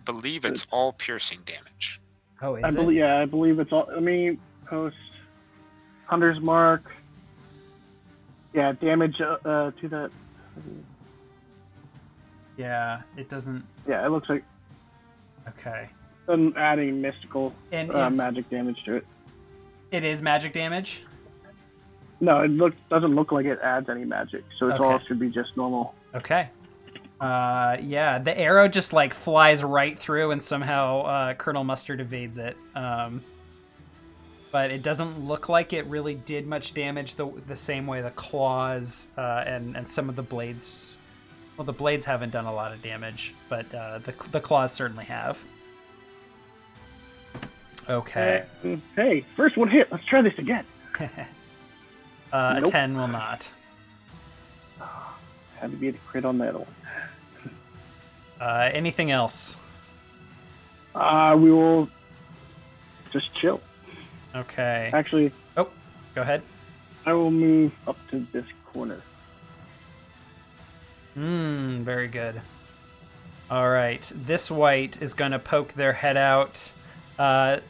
believe it's all piercing damage. Oh, is I it? believe, yeah, I believe it's all. Let me post Hunter's Mark. Yeah, damage to that. Yeah, it doesn't. Yeah, it looks like Okay. I'm adding mystical And magic damage to it. it is magic damage? No, it doesn't look like it adds any magic, so it's Okay. all should be just normal. Okay. Yeah, the arrow just like flies right through, and somehow Colonel Mustard evades it. But it doesn't look like it really did much damage the same way the claws and some of the blades. Well, the blades haven't done a lot of damage, but the claws certainly have. Okay. Hey, first one hit. Let's try this again. A Nope. 10 will not. Had to be a crit on that one. Anything else? We will just chill. Okay. Actually, Go ahead. I will move up to this corner. Very good. All right. This white is going to poke their head out.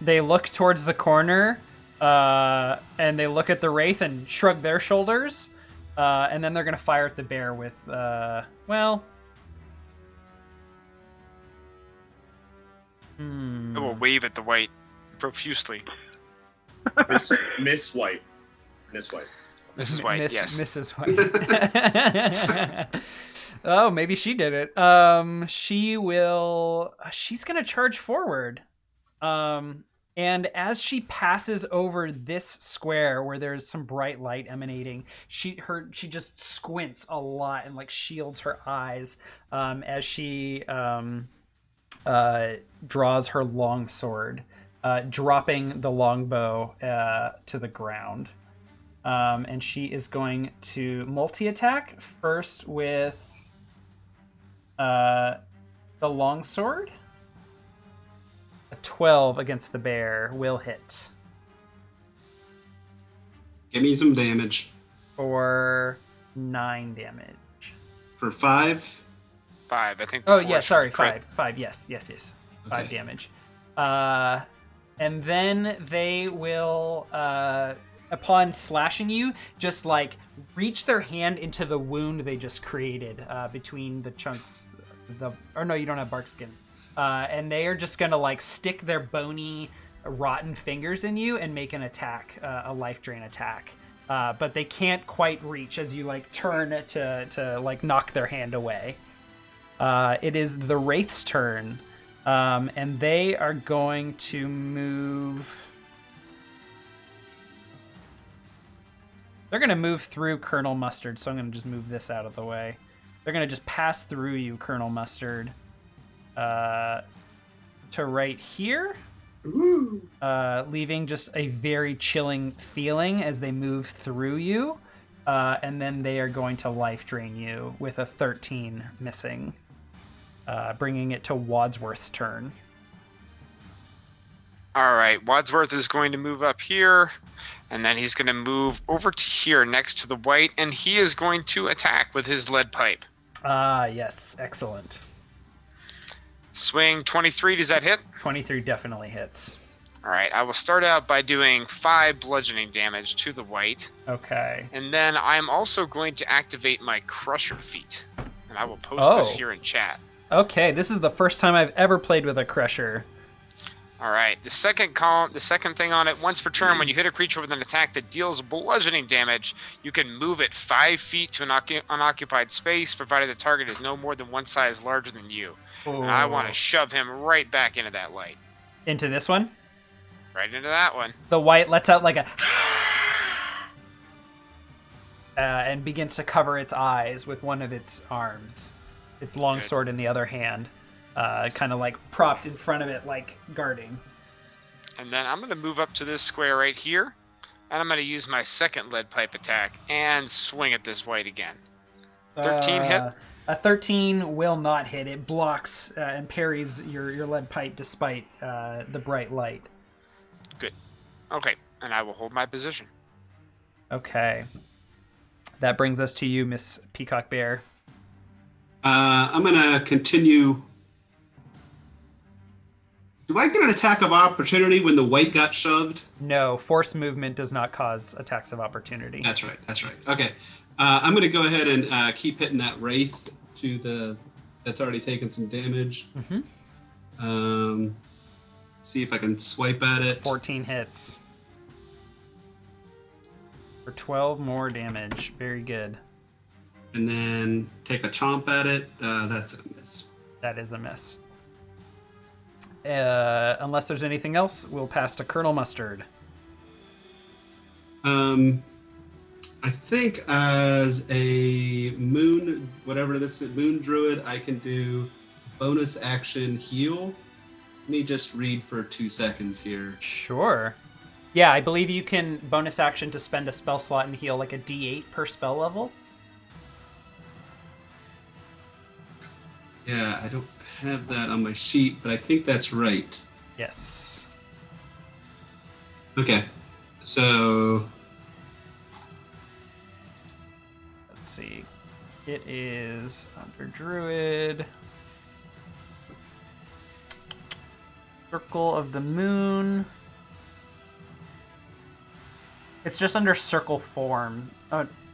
They look towards the corner, and they look at the wraith and shrug their shoulders. And then they're going to fire at the bear with, well... I will wave at the white profusely. Miss White. Mrs. White, yes. Mrs. White. Oh, maybe she did it. She's going to charge forward. And as she passes over this square where there's some bright light emanating, she just squints a lot and like shields her eyes as she draws her long sword, dropping the longbow to the ground. And she is going to multi-attack first with the longsword. A 12 against the bear will hit. Give me some damage. For 9 damage. For 5. 5, I think. Oh, before yeah, it's sorry, crit. 5. Yes. 5 Okay. damage. And then they will, upon slashing you, just like reach their hand into the wound they just created between the chunks. Or no, you don't have bark skin. And they are just gonna like stick their bony, rotten fingers in you and make an attack, a life drain attack. But they can't quite reach as you like turn to like knock their hand away. It is the Wraith's turn, and they are going to move. They're going to move through Colonel Mustard, so I'm going to just move this out of the way. They're going to just pass through you, Colonel Mustard, to right here, leaving just a very chilling feeling as they move through you, and then they are going to life drain you with a 13 missing, bringing it to Wadsworth's turn. All right, Wadsworth is going to move up here, and then he's going to move over to here next to the white, and he is going to attack with his lead pipe. Yes, excellent. Swing 23, does that hit? 23 definitely hits. All right, I will start out by doing 5 bludgeoning damage to the white, Okay. and then I'm also going to activate my Crusher feat, and I will post this here in chat. Okay, this is the first time I've ever played with a Crusher. All right, the second thing on it, once per turn, when you hit a creature with an attack that deals bludgeoning damage, you can move it 5 feet to an unoccupied space, provided the target is no more than one size larger than you. And I want to shove him right back into that light. Into this one? Right into that one. The white lets out like a... and begins to cover its eyes with one of its arms. its longsword in the other hand, kind of like propped in front of it, like guarding. And then I'm going to move up to this square right here, and I'm going to use my second lead pipe attack and swing at this white again. 13 hit? A 13 will not hit. It blocks and parries your lead pipe despite the bright light. Good. Okay, and I will hold my position. Okay. That brings us to you, Miss Peacock Bear. I'm gonna continue. Do I get an attack of opportunity when the white got shoved? No, force movement does not cause attacks of opportunity. That's right. Okay. I'm gonna go ahead and keep hitting that wraith that's already taken some damage. Mm-hmm. See if I can swipe at it. 14 hits. For 12 more damage. Very good. And then take a chomp at it. That's a miss. That is a miss. Unless there's anything else, we'll pass to Colonel Mustard. I think as a moon druid, I can do bonus action heal. Let me just read for 2 seconds here. Sure. Yeah, I believe you can bonus action to spend a spell slot and heal like a D8 per spell level. Yeah, I don't have that on my sheet, but I think that's right. Yes. Okay, so Let's see. It is under Druid. Circle of the Moon. It's just under Circle Form.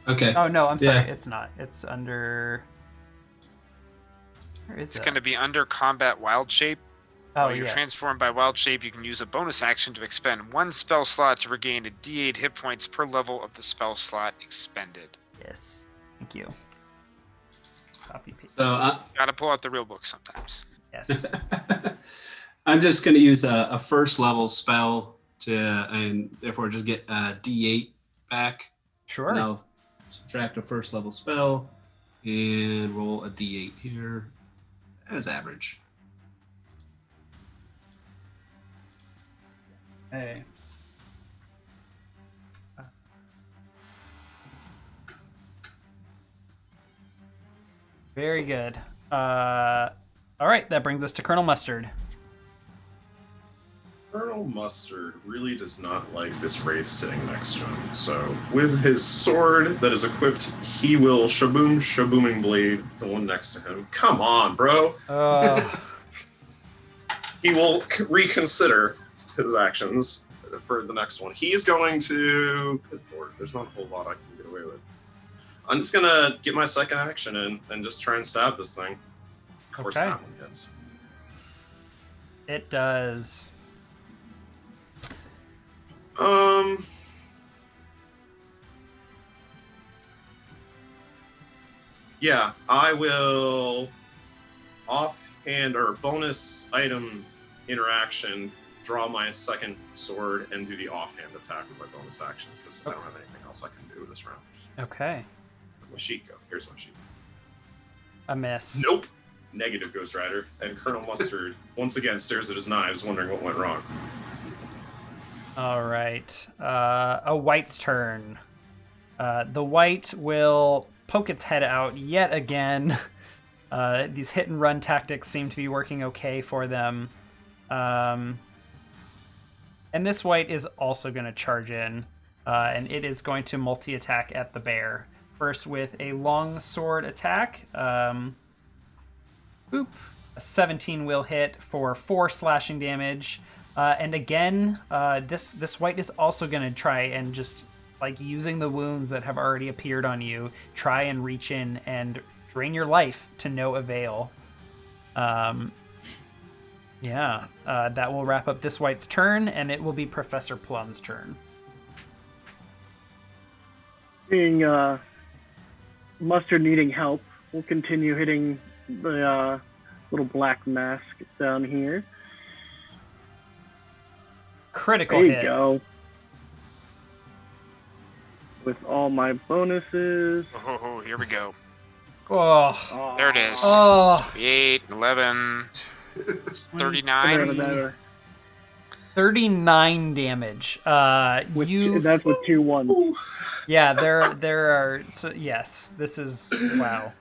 okay. Oh no, I'm sorry. Yeah. It's not. It's under. Where is It's it? going to be under Combat Wild Shape. Oh, While you're yes. transformed by Wild Shape, you can use a bonus action to expend 1 spell slot to regain a D8 hit points per level of the spell slot expended. Yes. Thank you. Copy paste. So Gotta pull out the real book sometimes. Yes. I'm just going to use a first level spell and therefore just get a D8 back. Sure. And I'll subtract a first level spell and roll a D8 here as average. Hey. Very good. All right, that brings us to Colonel Mustard. Colonel Mustard really does not like this wraith sitting next to him. So, with his sword that is equipped, he will shabooming blade the one next to him. Come on, bro. He will reconsider his actions for the next one. He is going to. Good lord, there's not a whole lot I can get away with. I'm just gonna get my second action in and just try and stab this thing. Of course, Okay. that one hits. It does. Yeah, I will offhand or bonus item interaction, draw my second sword and do the offhand attack with my bonus action because I don't have anything else I can do this round. Okay. Where'd my sheet go? Here's my sheet. A miss. Nope. Negative, Ghost Rider. And Colonel Mustard once again stares at his knives, wondering what went wrong. All right. A white's turn. The white will poke its head out yet again. These hit and run tactics seem to be working okay for them. And this white is also going to charge in. And it is going to multi-attack at the bear. First with a long sword attack. Boop. A 17 will hit for 4 slashing damage. And again, this white is also going to try and just, like, using the wounds that have already appeared on you, try and reach in and drain your life to no avail. Yeah, that will wrap up this white's turn, and it will be Professor Plum's turn. Being Mustard needing help, we'll continue hitting the little black mask down here. Critical There you hit. go. With all my bonuses. Oh, here we go. Oh. There it is. Oh. 8, 11, Better, 39. better. 39 damage. With You. that's with 2 1s. Yeah, there are. So, yes, this is wow.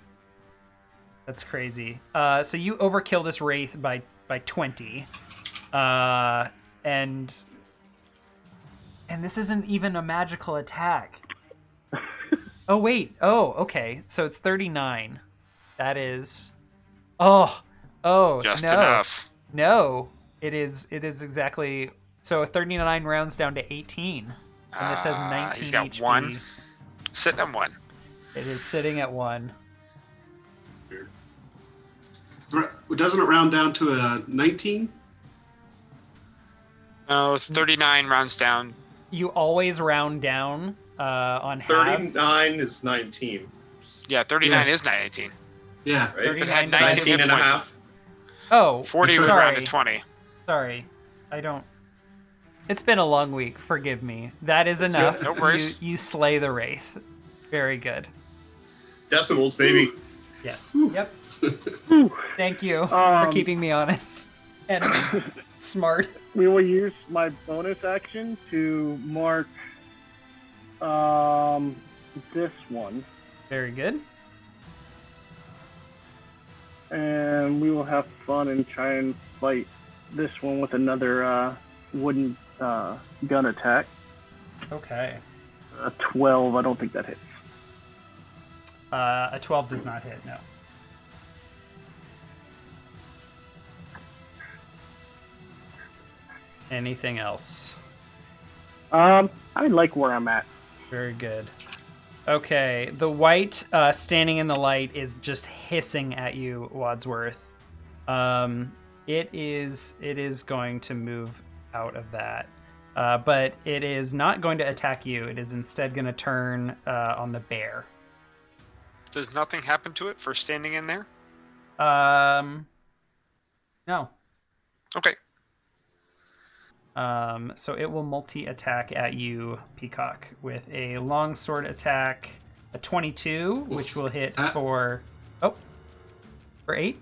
That's crazy. So you overkill this wraith by 20, and this isn't even a magical attack. Oh wait. Oh, okay. So it's 39. That is. Oh. Just no. enough. No. It is exactly. So 39 rounds down to 18, and this has 19 He's got HP. 1. Sitting at 1. It is sitting at 1. Doesn't it round down to a 19? No, 39 rounds down. You always round down on halves. 39 is 19. Yeah, 39 Yeah. is 19. Yeah. Right? If it had 39 19 19 and a points, half. Oh, 40 was sorry. round to 20. Sorry, I don't. It's been a long week. Forgive me. That is enough. No worries. You slay the wraith. Very good. Decimals, baby. Yes. Yep. Whew. Thank you for Um, keeping me honest and smart. We will use my bonus action to mark this one, Very good. and we will have fun and try and fight this one with another wooden gun attack. Okay. A 12. I don't think that hits. A 12 does not hit. No. Anything else? I like where I'm at. Very good. Okay, the white standing in the light is just hissing at you, Wadsworth. It is going to move out of that, but it is not going to attack you. It is instead going to turn on the bear. Does nothing happen to it for standing in there? No. Okay. So it will multi-attack at you, Peacock, with a longsword attack, a 22, which will hit for 8.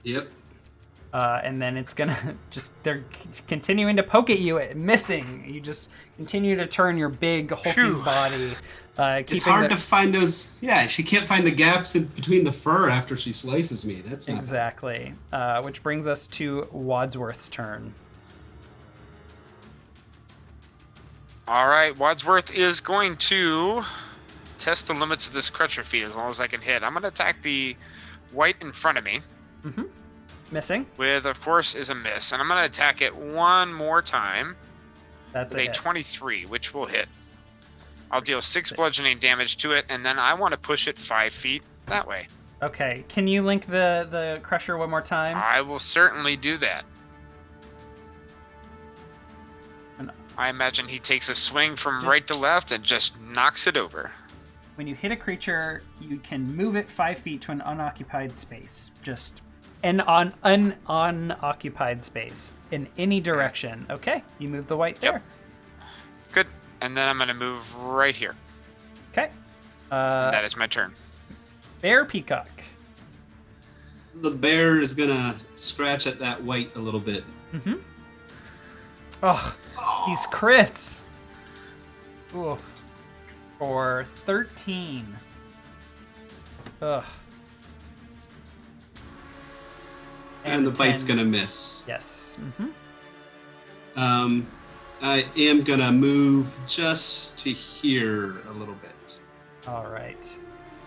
Yep. And then it's gonna they're continuing to poke at you, missing. You just continue to turn your big hulking Phew. body. It's hard to find those. Yeah, she can't find the gaps in between the fur after she slices me. That's not Exactly. Which brings us to Wadsworth's turn. All right, Wadsworth is going to test the limits of this crutcher feat as long as I can hit. I'm going to attack the white in front of me. Mm-hmm. Missing. With, of course, is a miss. And I'm going to attack it one more time That's with a a hit. 23, which will hit. I'll deal 6 6. bludgeoning damage to it, and then I want to push it 5 feet that way. Okay. Can you link the crusher one more time? I will certainly do that. And I imagine he takes a swing from Just- right to left and just knocks it over. when you hit a creature, you can move it 5 feet to an unoccupied space. Just an unoccupied space in any direction. Okay, you move the white there. Yep. Good. And then I'm going to move right here. Okay. That is my turn. Bear Peacock. The bear is gonna scratch at that white a little bit. Mm-hmm. Oh, these crits. Ooh. For 13. Ugh. And the bite's 10. gonna miss. Yes. Mm-hmm. I am gonna move just to here a little bit. All right.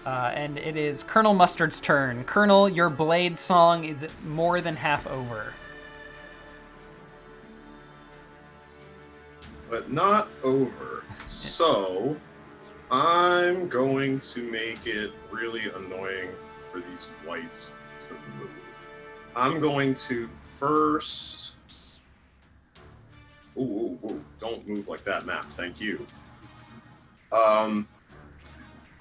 And it is Colonel Mustard's turn. Colonel, your blade song is more than half over. But not over. So I'm going to make it really annoying for these whites to move. I'm going to first. Ooh, don't move like that, map. Thank you.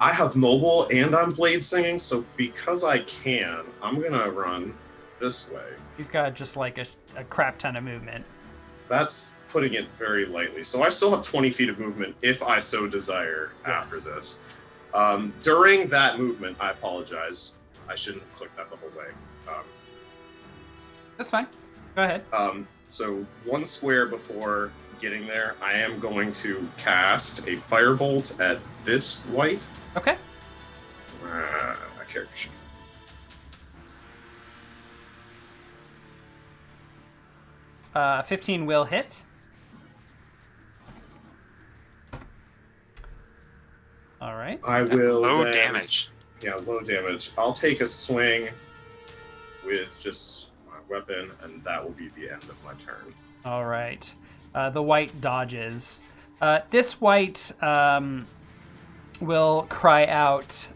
I have mobile and I'm blade singing, so because I can, I'm gonna run this way. You've got just like a crap ton of movement. That's putting it very lightly. So I still have 20 feet of movement if I so desire after Yes. this. During that movement, I apologize. I shouldn't have clicked that the whole way. That's fine. Go ahead. So 1 square before getting there, I am going to cast a firebolt at this white. Okay. A character sheet. Uh, 15 will hit. All right. I will. Low then- damage. Yeah, low damage. I'll take a swing with just my weapon, and that will be the end of my turn. All right. The white dodges. This white will cry out,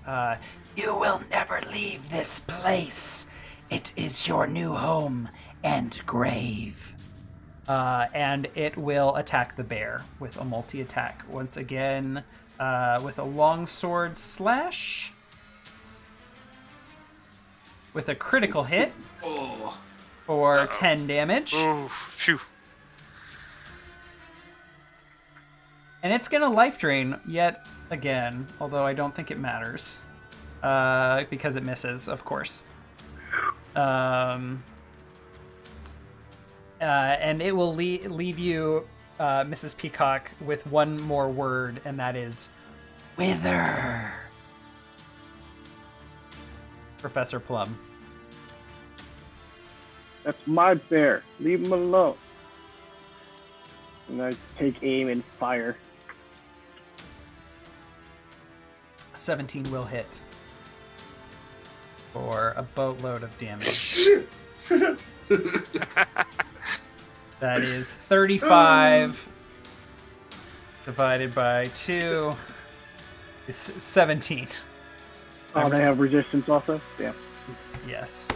"You will never leave this place. It is your new home and grave." And it will attack the bear with a multi-attack. Once again, with a longsword slash. With a critical hit for 10 damage. Ooh, phew. And it's going to life drain yet again, although I don't think it matters. Because it misses, of course. And it will leave you, Mrs. Peacock, with one more word, and that is wither. Professor Plum. That's my bear. Leave him alone. And I take aim and fire. 17 will hit. For a boatload of damage. That is 35 divided by 2 is 17. Oh, they have resistance also? Yeah. Yes.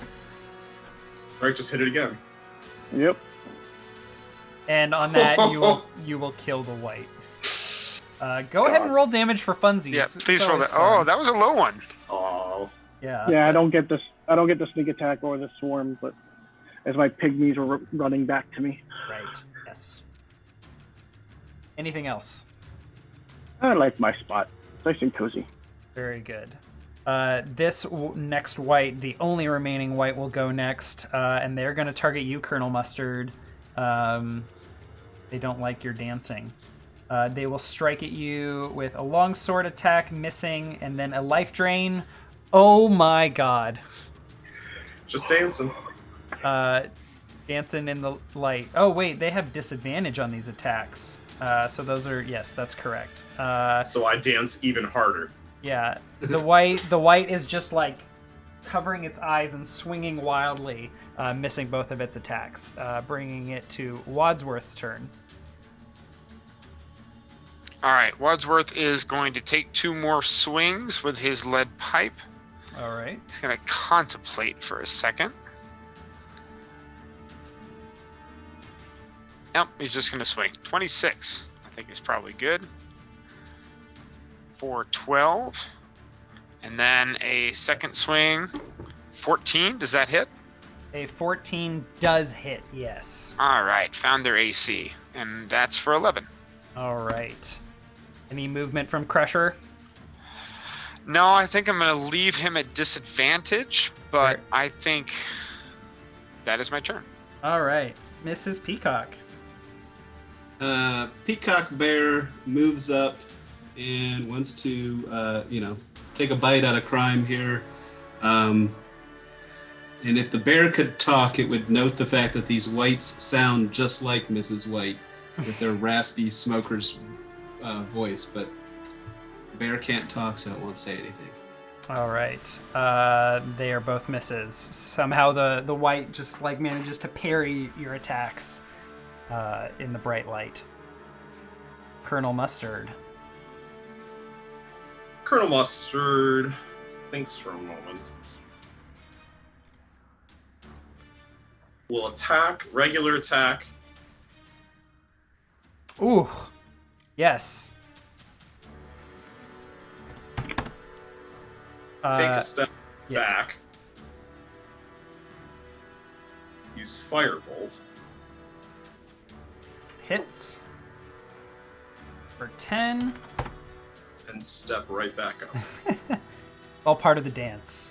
Right, just hit it again. Yep. And on that, you will kill the white. Go ahead and roll damage for funsies. Yeah, please It's roll always that. fun. Oh, that was a low one. Oh. Yeah. Yeah, I don't get this. I don't get the sneak attack or the swarm, but as my pygmies are running back to me. Right. Yes. Anything else? I like my spot. Nice and cozy. Very good. This next white, the only remaining white, will go next, and they're going to target you, Colonel Mustard. They don't like your dancing. They will strike at you with a longsword attack, missing, and then a life drain. Oh my god. Just dancing. Dancing in the light. Oh wait, they have disadvantage on these attacks. So those are, yes, that's correct. So I dance even harder. Yeah, the white is just like covering its eyes and swinging wildly, missing both of its attacks, bringing it to Wadsworth's turn. All right, Wadsworth is going to take 2 more swings with his lead pipe. All right. He's going to contemplate for a second. Nope, he's just going to swing. 26, I think is probably good. For 12. And then a second swing. 14, does that hit? A 14 does hit, yes. All right, found their AC. And that's for 11. All right. Any movement from Crusher? No, I think I'm going to leave him at disadvantage, but Sure. I think that is my turn. All right. Mrs. Peacock. Peacock Bear moves up and wants to, take a bite out of crime here. And if the bear could talk, it would note the fact that these whites sound just like Mrs. White with their raspy smoker's voice, but the bear can't talk, so it won't say anything. All right. They are both misses. Somehow the white just like manages to parry your attacks in the bright light. Colonel Mustard. Colonel Mustard thinks for a moment. Will attack, regular attack. Ooh. Yes. Take a step yes. back. Use Firebolt. Hits. For 10. and step right back up. All part of the dance.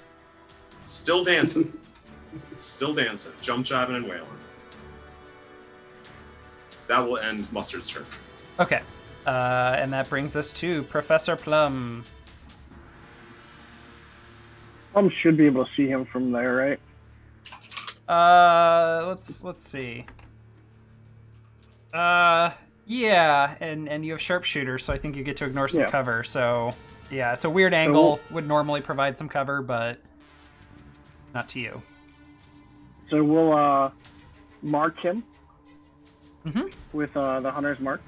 Still dancing. Still dancing. Jump, jiving, and wailing. That will end Mustard's turn. Okay. And that brings us to Professor Plum. Plum should be able to see him from there, right? Let's see. Yeah, and you have sharpshooter, so I think you get to ignore some cover. So yeah, it's a weird angle. Would normally provide some cover, but not to you. So we'll mark him with the hunter's mark.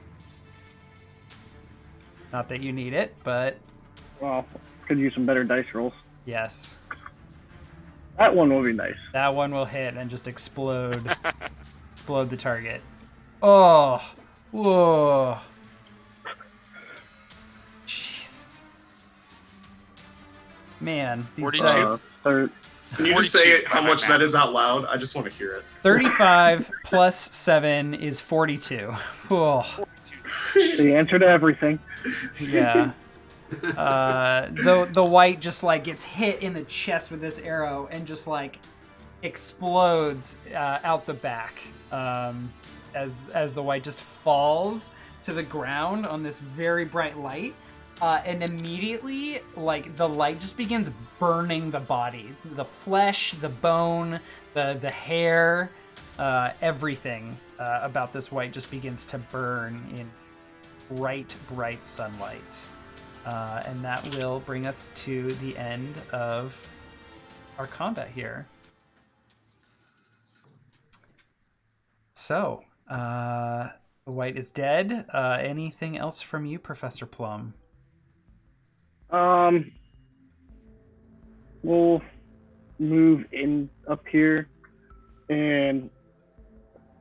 Not that you need it, but Well, could use some better dice rolls. yes. That one will be nice. That one will hit and just explode. Explode the target. Oh, whoa. Jeez. Man, these 42. dice. Can you just say how much that is out loud? I just want to hear it. 35 plus 7 is 42. Oh, The answer to everything. yeah. The white just like gets hit in the chest with this arrow and just like explodes out the back as the white just falls to the ground on this very bright light, and immediately like the light just begins burning the body, the flesh, the bone, the hair, everything about this white just begins to burn in bright sunlight. And that will bring us to the end of our combat here. So, the white is dead. Anything else from you, Professor Plum? We'll move in up here and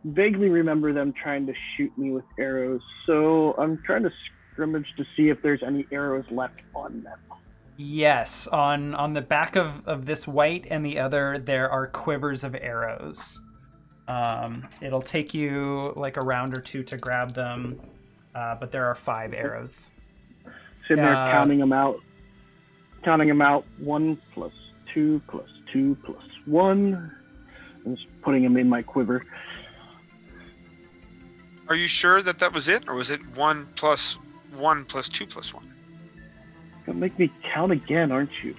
vaguely remember them trying to shoot me with arrows. So I'm trying to scrimmage to see if there's any arrows left on them. Yes, on the back of this white and the other, there are quivers of arrows. It'll take you like a round or two to grab them, but there are 5 arrows. Sitting there counting them out. 1 plus 2 plus 2 plus 1. And just putting them in my quiver. Are you sure that was it, or was it 1 plus 1 plus 2 plus 1? Don't make me count again, aren't you?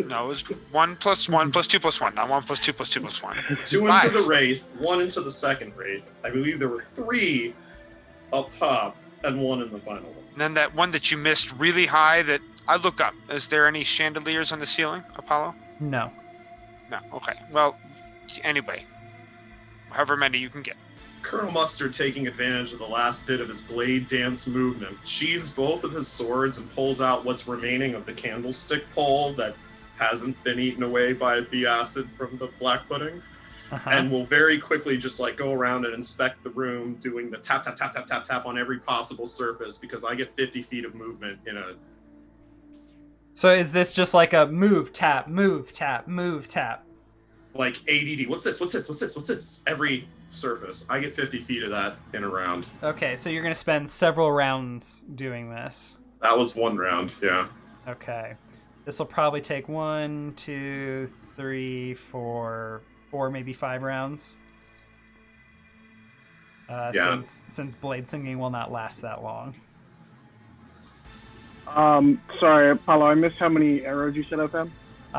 No, it was 1 plus 1 plus 2 plus 1, not 1 plus 2 plus 2 plus 1. 2 5. into the Wraith, 1 into the second Wraith. I believe there were 3 up top and 1 in the final one. And then that one that you missed really high that I look up. Is there any chandeliers on the ceiling, Apollo? No. No. Okay. Well, anyway, however many you can get. Colonel Mustard, taking advantage of the last bit of his blade dance movement, sheathes both of his swords and pulls out what's remaining of the candlestick pole that hasn't been eaten away by the acid from the black pudding, and will very quickly just like go around and inspect the room, doing the tap, tap, tap, tap, tap, tap on every possible surface, because I get 50 feet of movement in a... So is this just like a move, tap, move, tap, move, tap? Like ADD. What's this? Every surface. I get 50 feet of that in a round. Okay, so you're going to spend several rounds doing this. That was 1 round, yeah. Okay. This will probably take 1, 2, 3, 4, maybe 5 rounds. Yeah. Since blade singing will not last that long. Sorry, Apollo, I missed how many arrows you said I found?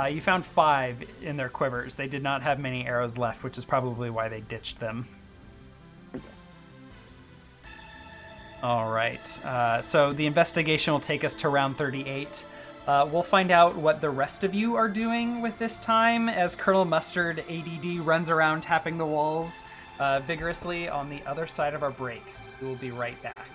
You found 5 in their quivers. They did not have many arrows left, which is probably why they ditched them. All right. So the investigation will take us to round 38. We'll find out what the rest of you are doing with this time as Colonel Mustard ADD runs around tapping the walls vigorously on the other side of our break. We will be right back.